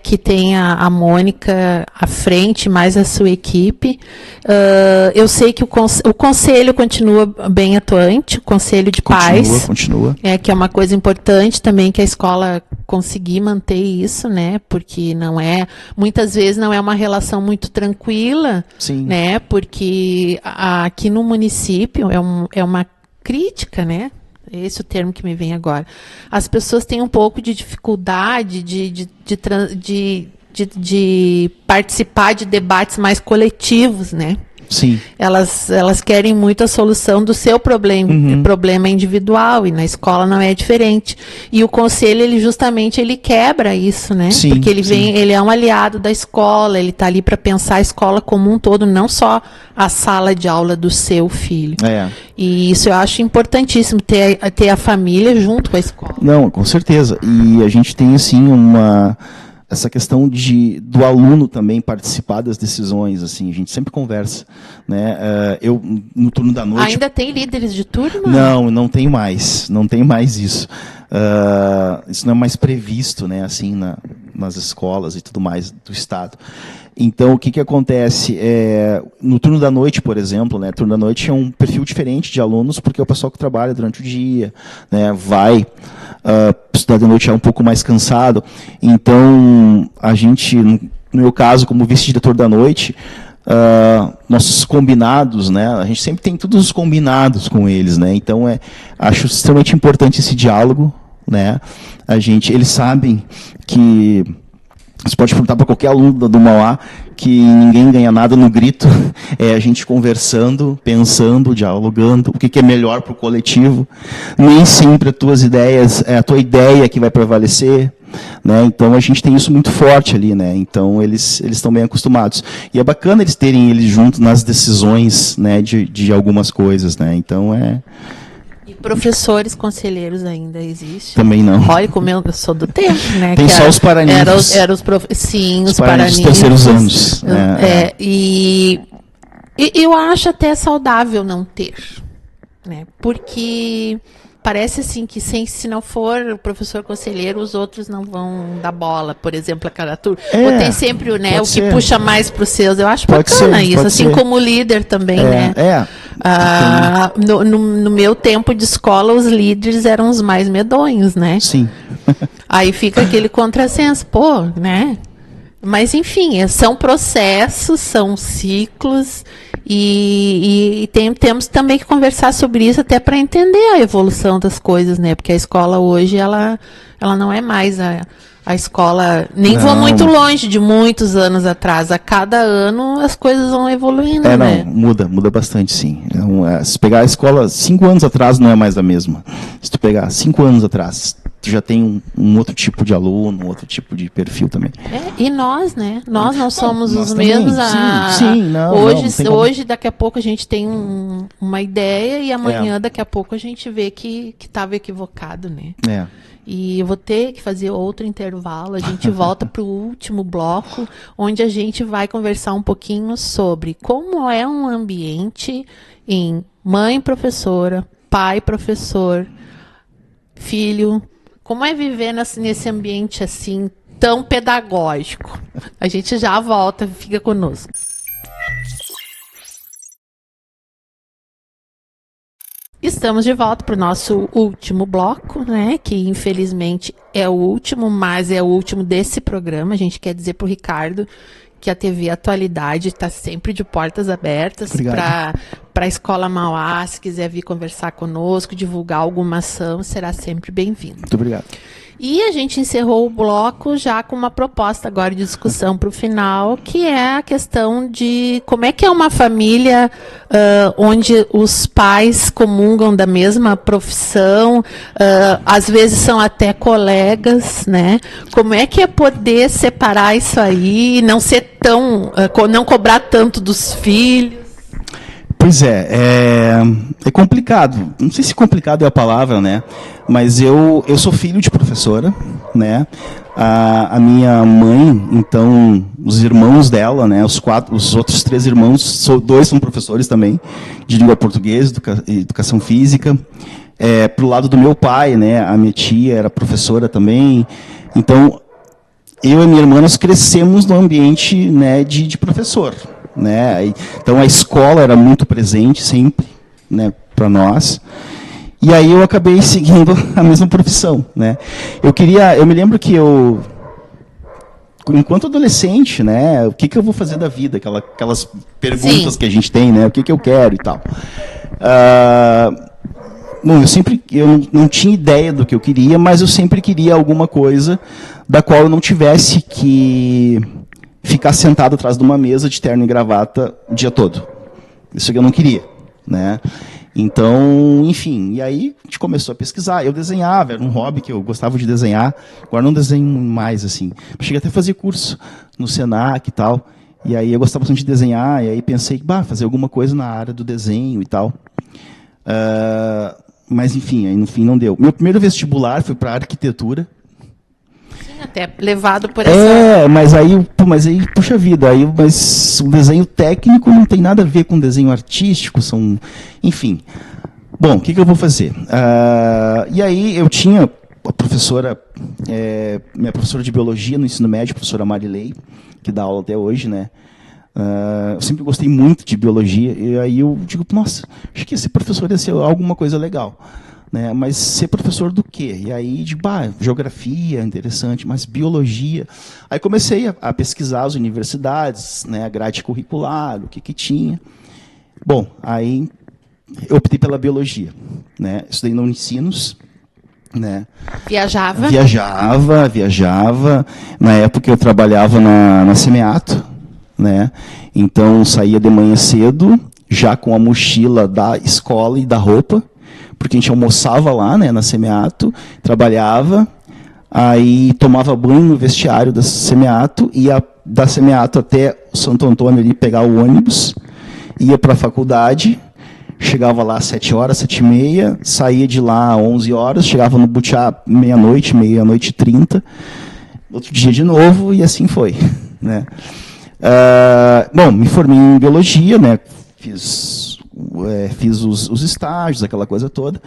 que tem a Mônica à frente, mais a sua equipe. Eu sei que o conselho continua bem atuante, o conselho de pais. Continua. Que é uma coisa importante também que a escola conseguir manter isso, né? Porque muitas vezes não é uma relação muito tranquila, sim, né? Porque aqui no município é uma crítica, né? esse é o termo que me vem agora. As pessoas têm um pouco de dificuldade de participar de debates mais coletivos, né? Sim. Elas querem muito a solução do seu problema individual, e na escola não é diferente. E o conselho, ele quebra isso, né? Sim, porque ele é um aliado da escola, ele está ali para pensar a escola como um todo, não só a sala de aula do seu filho. E isso eu acho importantíssimo, ter a família junto com a escola. Não, com certeza. E a gente tem, assim, essa questão do aluno também participar das decisões, assim, a gente sempre conversa, né? Eu, no turno da noite... Ainda tem líderes de turno? Não tem mais isso. Isso não é mais previsto, né, assim, nas escolas e tudo mais do Estado. Então, o que acontece? No turno da noite, por exemplo, né, turno da noite é um perfil diferente de alunos, porque é o pessoal que trabalha durante o dia, né, vai estudar de noite é um pouco mais cansado. Então, a gente, no meu caso, como vice-diretor da noite, nossos combinados, né, a gente sempre tem todos os combinados com eles, né, então acho extremamente importante esse diálogo, né, eles sabem que... Você pode perguntar para qualquer aluno do Mauá que ninguém ganha nada no grito, é a gente conversando, pensando, dialogando, o que é melhor para o coletivo. Nem sempre as tuas ideias, é a tua ideia que vai prevalecer, né? Então a gente tem isso muito forte ali, né? Então eles estão bem acostumados. E é bacana eles terem eles juntos nas decisões, né, de algumas coisas, né? Então Professores conselheiros ainda existem? Também não. Olha como eu sou do tempo, né? Tem só os paraninhos. Sim, os paraninhos dos terceiros anos. E eu acho até saudável não ter, né? Porque parece assim que se não for o professor conselheiro, os outros não vão dar bola, por exemplo, a cada turno. Ou tem sempre, né, o que puxa mais para os seus. Eu acho bacana isso, assim como líder também, né? No meu tempo de escola, os líderes eram os mais medonhos, né? Sim. Aí fica aquele contrassenso, né? Mas, enfim, são processos, são ciclos, e temos também que conversar sobre isso até para entender a evolução das coisas, né? Porque a escola hoje, ela não é mais a escola... Nem vou muito longe de muitos anos atrás. A cada ano as coisas vão evoluindo, né? Muda bastante, sim. Se pegar a escola 5 anos atrás, não é mais a mesma. Se tu pegar 5 anos atrás... tu já tem um outro tipo de aluno, um outro tipo de perfil também. E nós, né? Nós não somos os também, mesmos. Hoje, daqui a pouco, a gente tem uma ideia e amanhã, daqui a pouco, a gente vê que estava equivocado, né? E eu vou ter que fazer outro intervalo. A gente volta para o último bloco, onde a gente vai conversar um pouquinho sobre como é um ambiente em mãe professora, pai professor, filho. Como é viver nesse ambiente assim, tão pedagógico? A gente já volta, fica conosco. Estamos de volta para o nosso último bloco, né? Que infelizmente é o último, mas é o último desse programa. A gente quer dizer para o Ricardo que a TV Atualidade está sempre de portas abertas para a Escola Mauá. Se quiser vir conversar conosco, divulgar alguma ação, será sempre bem-vindo. Muito obrigado. E a gente encerrou o bloco já com uma proposta agora de discussão para o final, que é a questão de como é que é uma família onde os pais comungam da mesma profissão, às vezes são até colegas, né? Como é que é poder separar isso aí, não ser não cobrar tanto dos filhos? Pois é complicado. Não sei se complicado é a palavra, né? Mas eu sou filho de professora, né? A minha mãe, então, os irmãos dela, né? Os outros 3 irmãos, 2 são professores também, de língua portuguesa, educação física. Pro lado do meu pai, né? A minha tia era professora também. Então, eu e minha irmã, nós crescemos no ambiente, né, de professor. Né? Então a escola era muito presente sempre, né, para nós. E aí eu acabei seguindo a mesma profissão, né? Eu me lembro que enquanto adolescente, né, o que eu vou fazer da vida, aquelas perguntas que a gente tem, né, o que eu quero e tal. bom, eu não tinha ideia do que eu queria, mas eu sempre queria alguma coisa da qual eu não tivesse que ficar sentado atrás de uma mesa de terno e gravata o dia todo. Isso que eu não queria, né? Então, enfim, e aí a gente começou a pesquisar. Eu desenhava, era um hobby que eu gostava de desenhar. Agora não desenho mais, assim. Cheguei até a fazer curso no Senac e tal. E aí eu gostava bastante de desenhar, e aí pensei, fazer alguma coisa na área do desenho e tal. Mas, enfim, aí no fim não deu. Meu primeiro vestibular foi para arquitetura. Sim, até levado por essa... mas aí, puxa vida, mas o desenho técnico não tem nada a ver com desenho artístico, enfim. Bom, o que eu vou fazer? E aí eu tinha a professora, minha professora de biologia no ensino médio, a professora Marilei, que dá aula até hoje, né? Eu sempre gostei muito de biologia, e aí eu digo, nossa, acho que ser professor ia ser alguma coisa legal. Né? Mas ser professor do quê? E aí, geografia, interessante, mas biologia. Aí comecei a pesquisar as universidades, né, a grade curricular, o que tinha. Bom, aí eu optei pela biologia. Né? Estudei no Unicinos. Né? Viajava? Viajava. Na época eu trabalhava na Semeato, né? Então saía de manhã cedo, já com a mochila da escola e da roupa, porque a gente almoçava lá, né, na Semeato, trabalhava, aí tomava banho no vestiário da Semeato, ia da Semeato até Santo Antônio ali pegar o ônibus, ia para a faculdade, chegava lá às 7 horas, 7h30, saía de lá às 11 horas, chegava no Butiá meia-noite, meia-noite e 30, outro dia de novo, e assim foi. Né? Bom, me formei em biologia, né? Fiz os estágios, aquela coisa toda,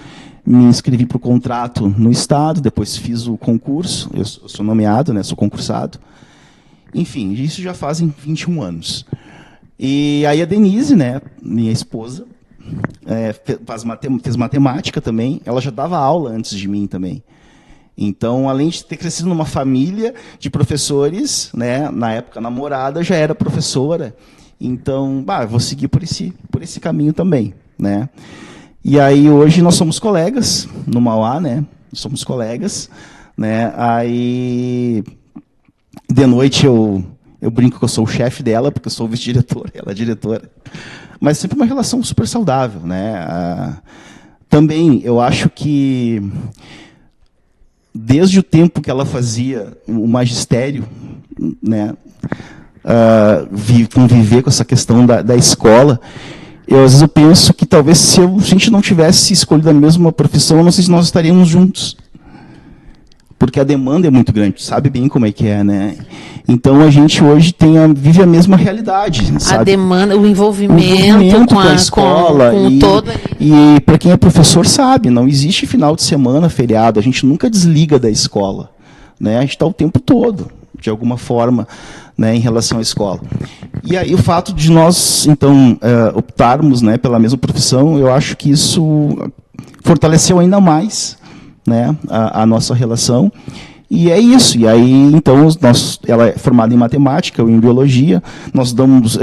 me inscrevi para o contrato no Estado, depois fiz o concurso, eu sou nomeado, né? Sou concursado. Enfim, isso já fazem 21 anos. E aí a Denise, né, minha esposa, fez matemática também, ela já dava aula antes de mim também. Então, além de ter crescido numa família de professores, né, na época namorada, já era professora. Então, vou seguir por esse caminho também. Né? E aí, hoje, nós somos colegas no Mauá, né? Somos colegas. Né? Aí, de noite, eu brinco que eu sou o chefe dela, porque eu sou o vice-diretor, ela é diretora. Mas sempre uma relação super saudável. Né? Também, eu acho que desde o tempo que ela fazia o magistério, né, conviver com essa questão da escola, às vezes eu penso que talvez se a gente não tivesse escolhido a mesma profissão, eu não sei se nós estaríamos juntos. Porque a demanda é muito grande, sabe bem como é que é, né? Então a gente hoje vive a mesma realidade, sabe? A demanda, o envolvimento com a escola, com todo. E para quem é professor sabe, não existe final de semana, feriado, a gente nunca desliga da escola, né? A gente está o tempo todo, de alguma forma, né, em relação à escola. E aí o fato de nós, então, optarmos, né, pela mesma profissão, eu acho que isso fortaleceu ainda mais, né, a nossa relação. E é isso. E aí, então, ela é formada em matemática, eu em biologia, nós damos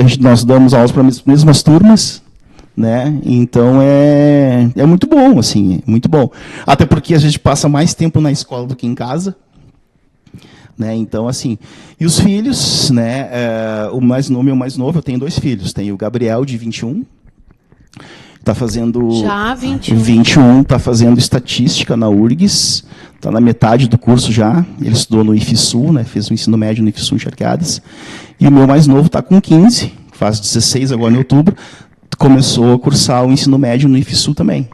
aulas para as mesmas turmas, né? Então é muito bom, assim, muito bom. Até porque a gente passa mais tempo na escola do que em casa. Né? Então, assim, e os filhos, né? O mais novo, eu tenho 2 filhos. Tenho o Gabriel, de 21, está fazendo... Já, 21. 21, está fazendo estatística na URGS, está na metade do curso já. Ele estudou no IFSU, né? Fez o ensino médio no IFSU em Charqueadas. E o meu mais novo está com 15, faz 16 agora em outubro, começou a cursar o ensino médio no IFSU também.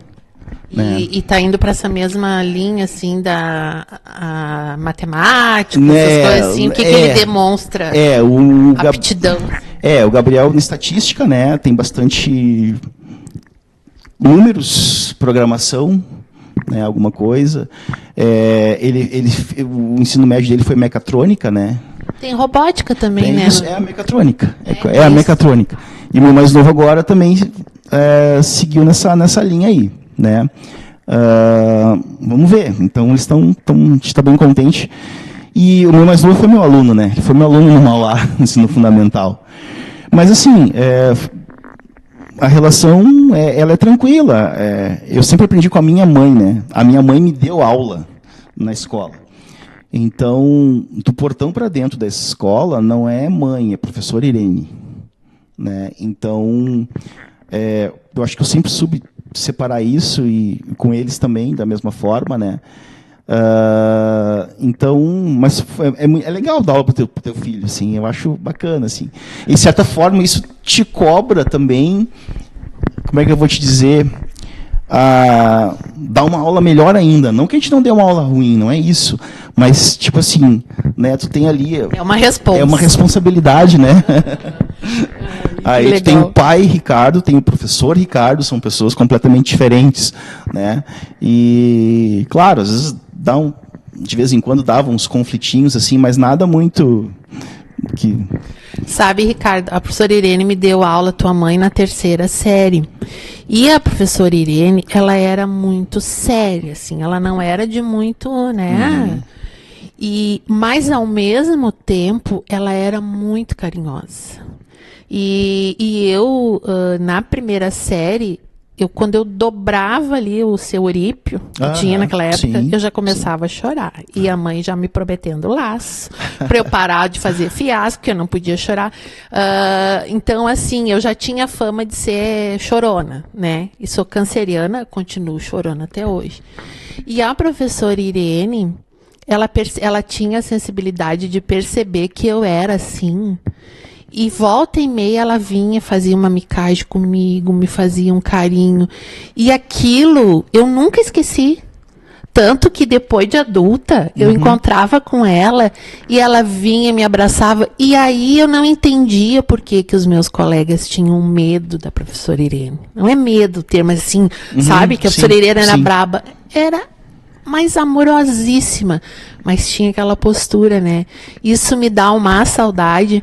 Né? E está indo para essa mesma linha, assim, da matemática, né? Essas coisas assim. O que ele demonstra? Aptidão. O Gabriel, na estatística, né, tem bastante números, programação, né, alguma coisa. O ensino médio dele foi mecatrônica, né? Tem robótica também, né? Isso, a mecatrônica. A mecatrônica. E o meu mais novo agora também seguiu nessa linha aí. Né? Vamos ver. Então, a gente está bem contente. E o meu mais novo foi meu aluno, né? Ele foi meu aluno no Mauá, no ensino fundamental. Mas, assim, a relação, ela é tranquila. Eu sempre aprendi com a minha mãe, né? A minha mãe me deu aula na escola. Então, do portão para dentro da escola, não é mãe, é professora Irene. Né? Então, eu acho que eu sempre soube separar isso, e com eles também, da mesma forma, né? Então, mas é legal dar aula para o teu filho, assim, eu acho bacana, assim. E, de certa forma, isso te cobra também, como é que eu vou te dizer, dar uma aula melhor ainda. Não que a gente não dê uma aula ruim, não é isso, mas, tipo assim, né, tu tem ali... É uma resposta. É uma responsabilidade, né? Aí tu tem o pai Ricardo, tem o professor Ricardo, são pessoas completamente diferentes, né? E, claro, às vezes de vez em quando davam uns conflitinhos, assim, mas nada muito... Sabe, Ricardo, a professora Irene me deu aula, tua mãe, na 3ª série. E a professora Irene, ela era muito séria, assim, ela não era de muito, né? Mas, ao mesmo tempo, ela era muito carinhosa. E eu, na 1ª série, quando eu dobrava ali o seu Eurípio, que tinha naquela época, sim, eu já começava a chorar. E a mãe já me prometendo laço, para eu parar de fazer fiasco, porque eu não podia chorar. Então, assim, eu já tinha fama de ser chorona, né? E sou canceriana, continuo chorando até hoje. E a professora Irene, ela tinha a sensibilidade de perceber que eu era assim. E volta e meia ela vinha, fazia uma micagem comigo, me fazia um carinho. E aquilo eu nunca esqueci. Tanto que depois de adulta, eu encontrava com ela e ela vinha, me abraçava. E aí eu não entendia por que os meus colegas tinham medo da professora Irene. Não é medo o termo, mas assim, sabe? Que a professora Irene era braba. Era mais amorosíssima, mas tinha aquela postura, né? Isso me dá uma saudade.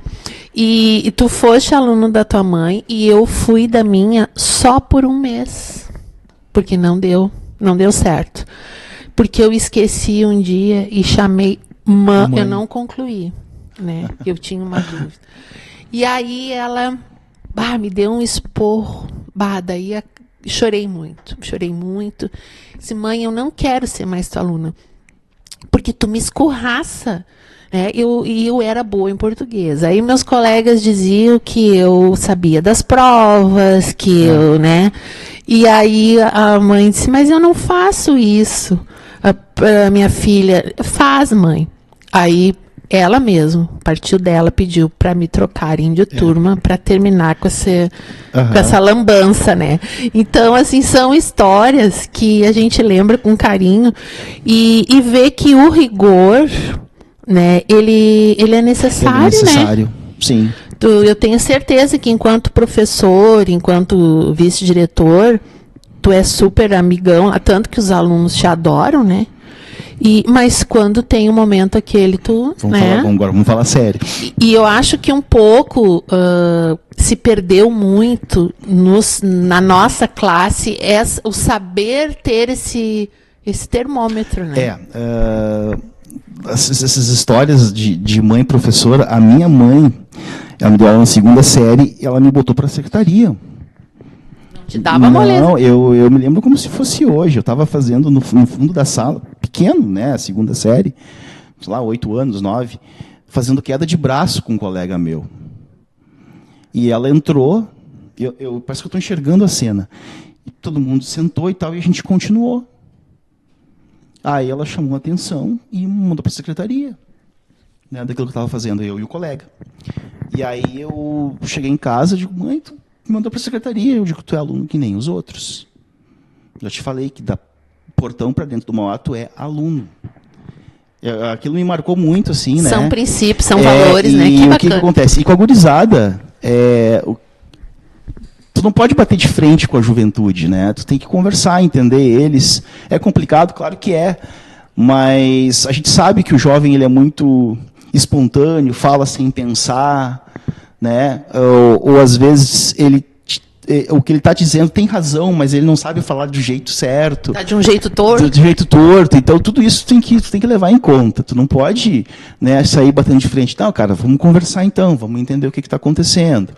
E tu foste aluno da tua mãe e eu fui da minha só por 1 mês. Porque não deu certo. Porque eu esqueci um dia e chamei mãe. Eu não concluí, né? Eu tinha uma dúvida. E aí ela me deu um esporro. Daí chorei muito. Disse, mãe, eu não quero ser mais tua aluna. Porque tu me escorraça. Eu era boa em português. Aí meus colegas diziam que eu sabia das provas, que eu, né? E aí a mãe disse, mas eu não faço isso. A minha filha, faz, mãe. Aí ela mesma, partiu dela, pediu para me trocarem de turma para terminar com essa lambança, né? Então, assim, são histórias que a gente lembra com carinho e vê que o rigor, né, ele é necessário, né? Sim. Eu tenho certeza que enquanto professor, enquanto vice-diretor, tu é super amigão, tanto que os alunos te adoram, né? Mas quando tem um momento aquele, vamos falar sério. E eu acho que um pouco se perdeu muito na nossa classe o saber ter esse termômetro, né? Essas histórias de mãe professora, a minha mãe, ela me deu aula na 2ª série e ela me botou para a secretaria. Te dava moleza. Não, eu me lembro como se fosse hoje. Eu estava fazendo no fundo da sala, pequeno, né, a 2ª série, sei lá, 8 anos, 9, fazendo queda de braço com um colega meu. E ela entrou, parece que eu estou enxergando a cena. E todo mundo sentou e tal, e a gente continuou. Aí ela chamou a atenção e me mandou para a secretaria, né, daquilo que eu estava fazendo, eu e o colega. E aí eu cheguei em casa e digo, mãe, tu me mandou para a secretaria. Eu digo, tu é aluno que nem os outros. Já te falei que da portão para dentro do Mauá tu é aluno. Aquilo me marcou muito, assim, né? São princípios, são valores, né? E o que acontece? E com a gurizada, tu não pode bater de frente com a juventude, né? Tu tem que conversar, entender eles. É complicado, claro que é, mas a gente sabe que o jovem ele é muito espontâneo, fala sem pensar, né? Ou às vezes ele o que ele está dizendo tem razão, mas ele não sabe falar do jeito certo. Está de um jeito torto. De jeito torto. Então, tudo isso tu tem que levar em conta. Tu não pode, né, sair batendo de frente. Não, cara, vamos conversar então, vamos entender o que está acontecendo.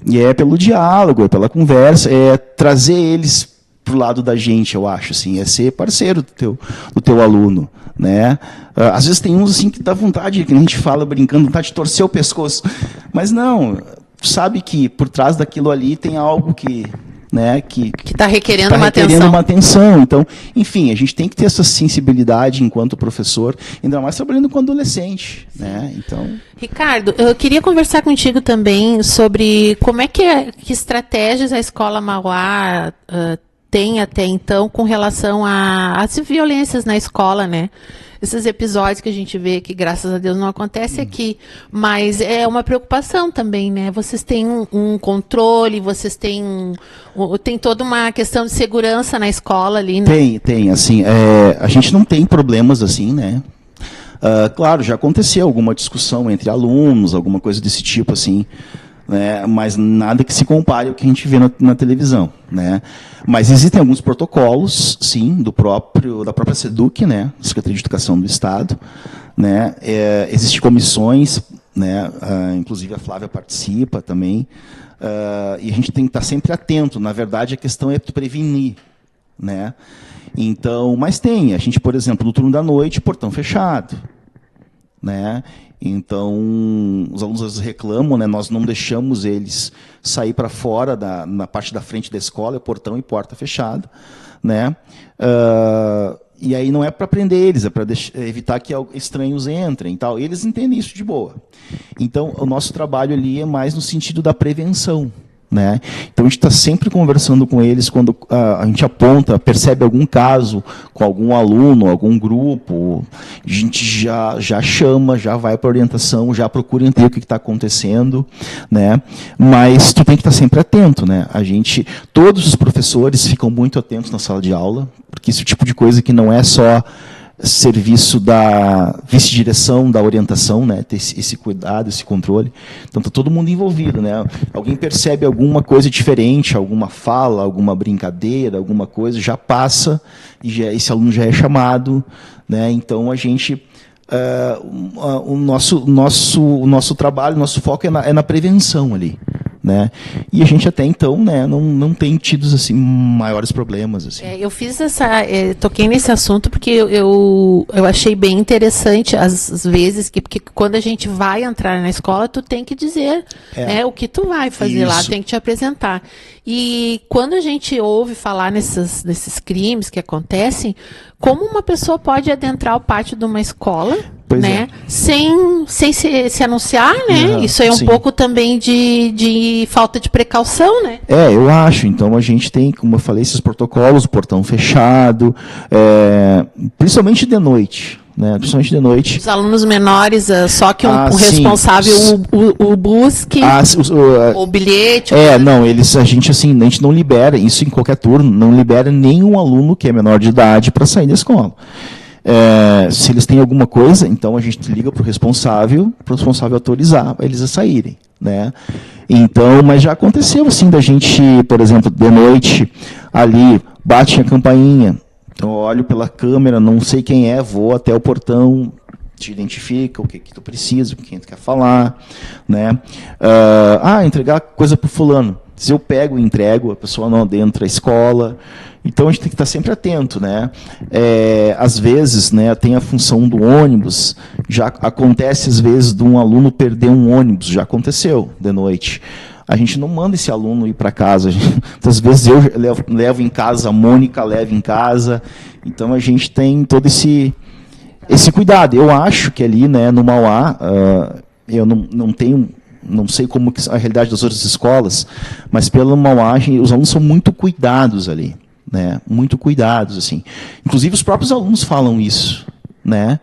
E é pelo diálogo, é pela conversa, é trazer eles para o lado da gente, eu acho, assim, é ser parceiro do teu aluno, né? Às vezes tem uns assim que dá vontade, que a gente fala brincando, vontade de torcer o pescoço, mas não, sabe que por trás daquilo ali tem algo que, né, que está requerendo tá uma requerendo atenção. uma atenção. Então, enfim, a gente tem que ter essa sensibilidade enquanto professor, ainda mais trabalhando com adolescente, né? Então, Ricardo, eu queria conversar contigo também sobre como é que estratégias a Escola Mauá tem até então com relação às violências na escola, né? Esses episódios que a gente vê que, graças a Deus, não acontece aqui, mas é uma preocupação também, né? Vocês têm um controle, vocês têm tem toda uma questão de segurança na escola ali, né? tem, assim, a gente não tem problemas assim, né? Claro, já aconteceu alguma discussão entre alunos, alguma coisa desse tipo, assim, né, mas nada que se compare ao que a gente vê na televisão, né? Mas existem alguns protocolos, sim, da própria SEDUC, né, Secretaria de Educação do Estado, né? Existem comissões, né? Inclusive a Flávia participa também, e a gente tem que estar sempre atento. Na verdade, a questão é tu prevenir, né? Então, mas a gente, por exemplo, no turno da noite, portão fechado, né? Então, os alunos às vezes reclamam, né? Nós não deixamos eles sair para fora na parte da frente da escola, é portão e porta fechado, né? E aí não é para prender eles, é para evitar que estranhos entrem e tal. E eles entendem isso de boa. Então, o nosso trabalho ali é mais no sentido da prevenção, né? Então a gente está sempre conversando com eles quando a gente aponta, percebe algum caso com algum aluno, algum grupo, a gente já chama, já vai para orientação, já procura entender o que está acontecendo, né? Mas tu tem que estar sempre atento, né? Todos os professores ficam muito atentos na sala de aula, porque esse tipo de coisa que não é só serviço da vice-direção da orientação, né, ter esse cuidado, esse controle. Então está todo mundo envolvido, né? Alguém percebe alguma coisa diferente, alguma fala, alguma brincadeira, alguma coisa, já passa e esse aluno já é chamado, né? Então a gente o nosso trabalho, nosso foco é na prevenção ali, né? E a gente até então, né, não tem tido assim maiores problemas assim. Eu fiz toquei nesse assunto porque eu achei bem interessante às vezes porque quando a gente vai entrar na escola tu tem que dizer, né, o que tu vai fazer lá, tem que te apresentar. E quando a gente ouve falar nesses crimes que acontecem, como uma pessoa pode adentrar o pátio de uma escola, né, sem se anunciar, né? Isso é um pouco também de falta de precaução, né? Eu acho. Então a gente tem, como eu falei, esses protocolos, o portão fechado, principalmente de noite. Né, principalmente de noite. Os alunos menores, só que um responsável o busque, o bilhete. Não, a gente não libera, isso em qualquer turno, não libera nenhum aluno que é menor de idade para sair da escola. Se eles têm alguma coisa, então a gente liga para o responsável autorizar eles a saírem, né? Então, mas já aconteceu assim da gente, por exemplo, de noite, ali, bate a campainha, então eu olho pela câmera, não sei quem é, vou até o portão, te identifica, o que tu precisa, com quem tu quer falar, né? Entregar coisa para o fulano. Se eu pego e entrego, a pessoa não adentra a escola. Então a gente tem que estar sempre atento, né? Às vezes, né, tem a função do ônibus, já acontece às vezes de um aluno perder um ônibus, já aconteceu de noite. A gente não manda esse aluno ir para casa. Às vezes eu levo em casa, a Mônica leva em casa. Então a gente tem todo esse cuidado. Eu acho que ali, né, no Mauá, eu não sei como que é a realidade das outras escolas, mas pela Mauá, os alunos são muito cuidados ali, né? Muito cuidados, assim. Inclusive os próprios alunos falam isso, né?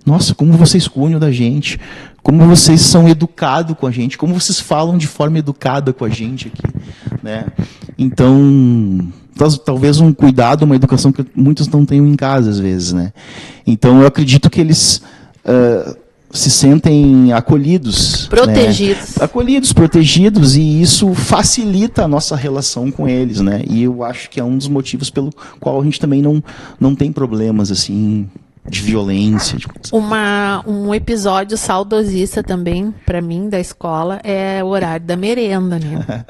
Nossa, como vocês cuidam da gente, como vocês são educados com a gente, como vocês falam de forma educada com a gente aqui, né? Então, talvez um cuidado, uma educação que muitos não têm em casa às vezes, né? Então eu acredito que eles se sentem acolhidos. Protegidos. Né? Acolhidos, protegidos, e isso facilita a nossa relação com eles, né? E eu acho que é um dos motivos pelo qual a gente também não tem problemas, assim, de violência. Um episódio saudosista também, para mim, da escola, é o horário da merenda, né?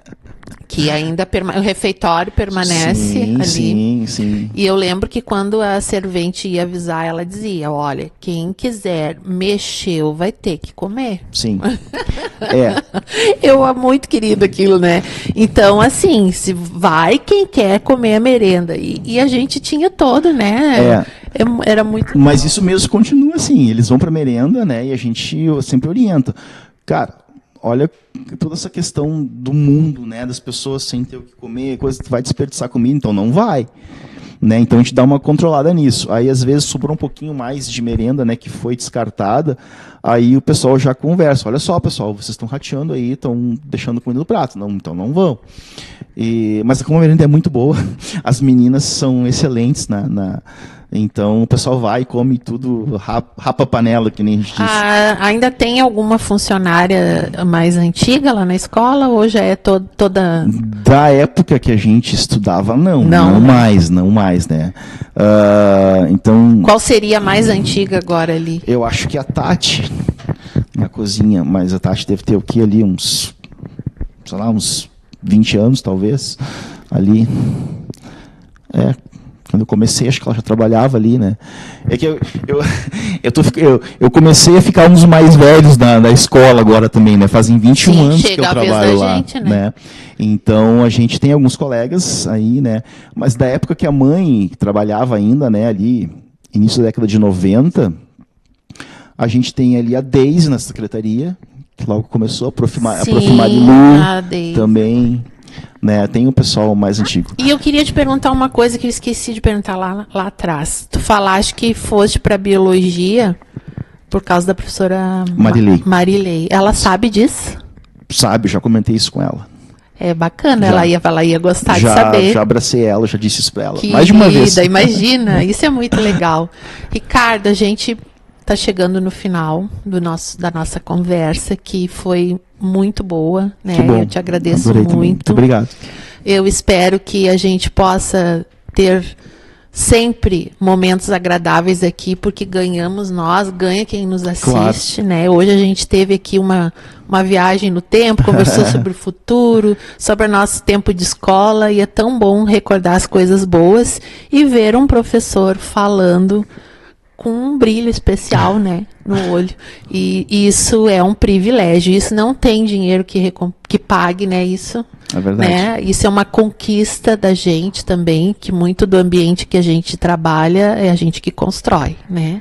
Que ainda o refeitório permanece ali. Sim. E eu lembro que quando a servente ia avisar, ela dizia, olha, quem quiser mexeu vai ter que comer. Sim. É muito querido aquilo, né? Então, assim, se vai quem quer comer a merenda. E a gente tinha todo, né? Era muito... Mas isso mesmo continua assim. Eles vão para merenda, né? E a gente sempre orienta. Cara, olha toda essa questão do mundo, né? Das pessoas sem ter o que comer, coisa que vai desperdiçar comida, então não vai. Né? Então a gente dá uma controlada nisso. Aí às vezes sobrou um pouquinho mais de merenda, né, que foi descartada, aí o pessoal já conversa, olha só pessoal, vocês estão rateando aí, estão deixando comida no prato, não, então não vão. Mas como a merenda é muito boa, as meninas são excelentes então o pessoal vai e come tudo, rapa a panela, que nem a gente disse. Ainda tem alguma funcionária mais antiga lá na escola, ou já é toda... Da época que a gente estudava, não mais, né? Então... Qual seria a mais antiga agora ali? Eu acho que a Tati, na cozinha, mas a Tati deve ter o quê ali, uns 20 anos, talvez, ali. Quando eu comecei, acho que ela já trabalhava ali, né? É que eu comecei a ficar um dos mais velhos da escola agora também, né? Fazem 21 anos que eu trabalho lá. Gente, né? Então, a gente tem alguns colegas aí, né? Mas da época que a mãe trabalhava ainda, né? Ali, início da década de 90, a gente tem ali a Deise na secretaria, que logo começou, a Prof. Marilu também... Né, tem o pessoal mais antigo. E eu queria te perguntar uma coisa que eu esqueci de perguntar lá atrás. Tu falaste que foste para biologia por causa da professora Marilei. Ela sabe disso? Sabe, já comentei isso com ela. É bacana, ela ia gostar de saber. Já abracei ela, já disse isso para ela. Que mais de uma vez. Imagina, isso é muito legal. Ricardo, a gente está chegando no final da nossa conversa, que foi muito boa, né? Eu te agradeço muito. Muito obrigado. Eu espero que a gente possa ter sempre momentos agradáveis aqui, porque ganhamos nós, ganha quem nos assiste, claro. Né? Hoje a gente teve aqui uma viagem no tempo, conversou sobre o futuro, sobre o nosso tempo de escola, e é tão bom recordar as coisas boas e ver um professor falando com um brilho especial, né, no olho. E isso é um privilégio. Isso não tem dinheiro que pague, né, isso. É verdade. Né? Isso é uma conquista da gente também, que muito do ambiente que a gente trabalha é a gente que constrói, né.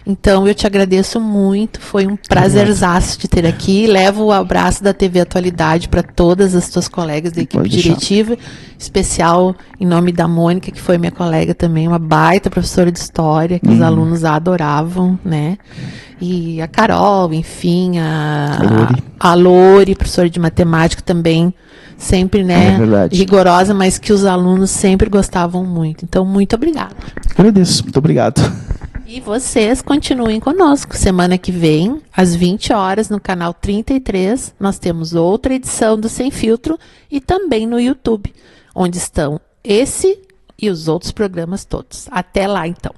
Então, eu te agradeço muito, foi um prazerzaço de ter aqui. Levo o abraço da TV Atualidade para todas as tuas colegas da equipe diretiva, especial em nome da Mônica, que foi minha colega também, uma baita professora de história, que os alunos a adoravam, né? E a Carol, enfim, a Lori, professora de matemática também, sempre, né, rigorosa, mas que os alunos sempre gostavam muito. Então, muito obrigada. Agradeço, muito obrigado. E vocês continuem conosco. Semana que vem, às 20 horas, no canal 33, nós temos outra edição do Sem Filtro e também no YouTube, onde estão esse e os outros programas todos. Até lá, então.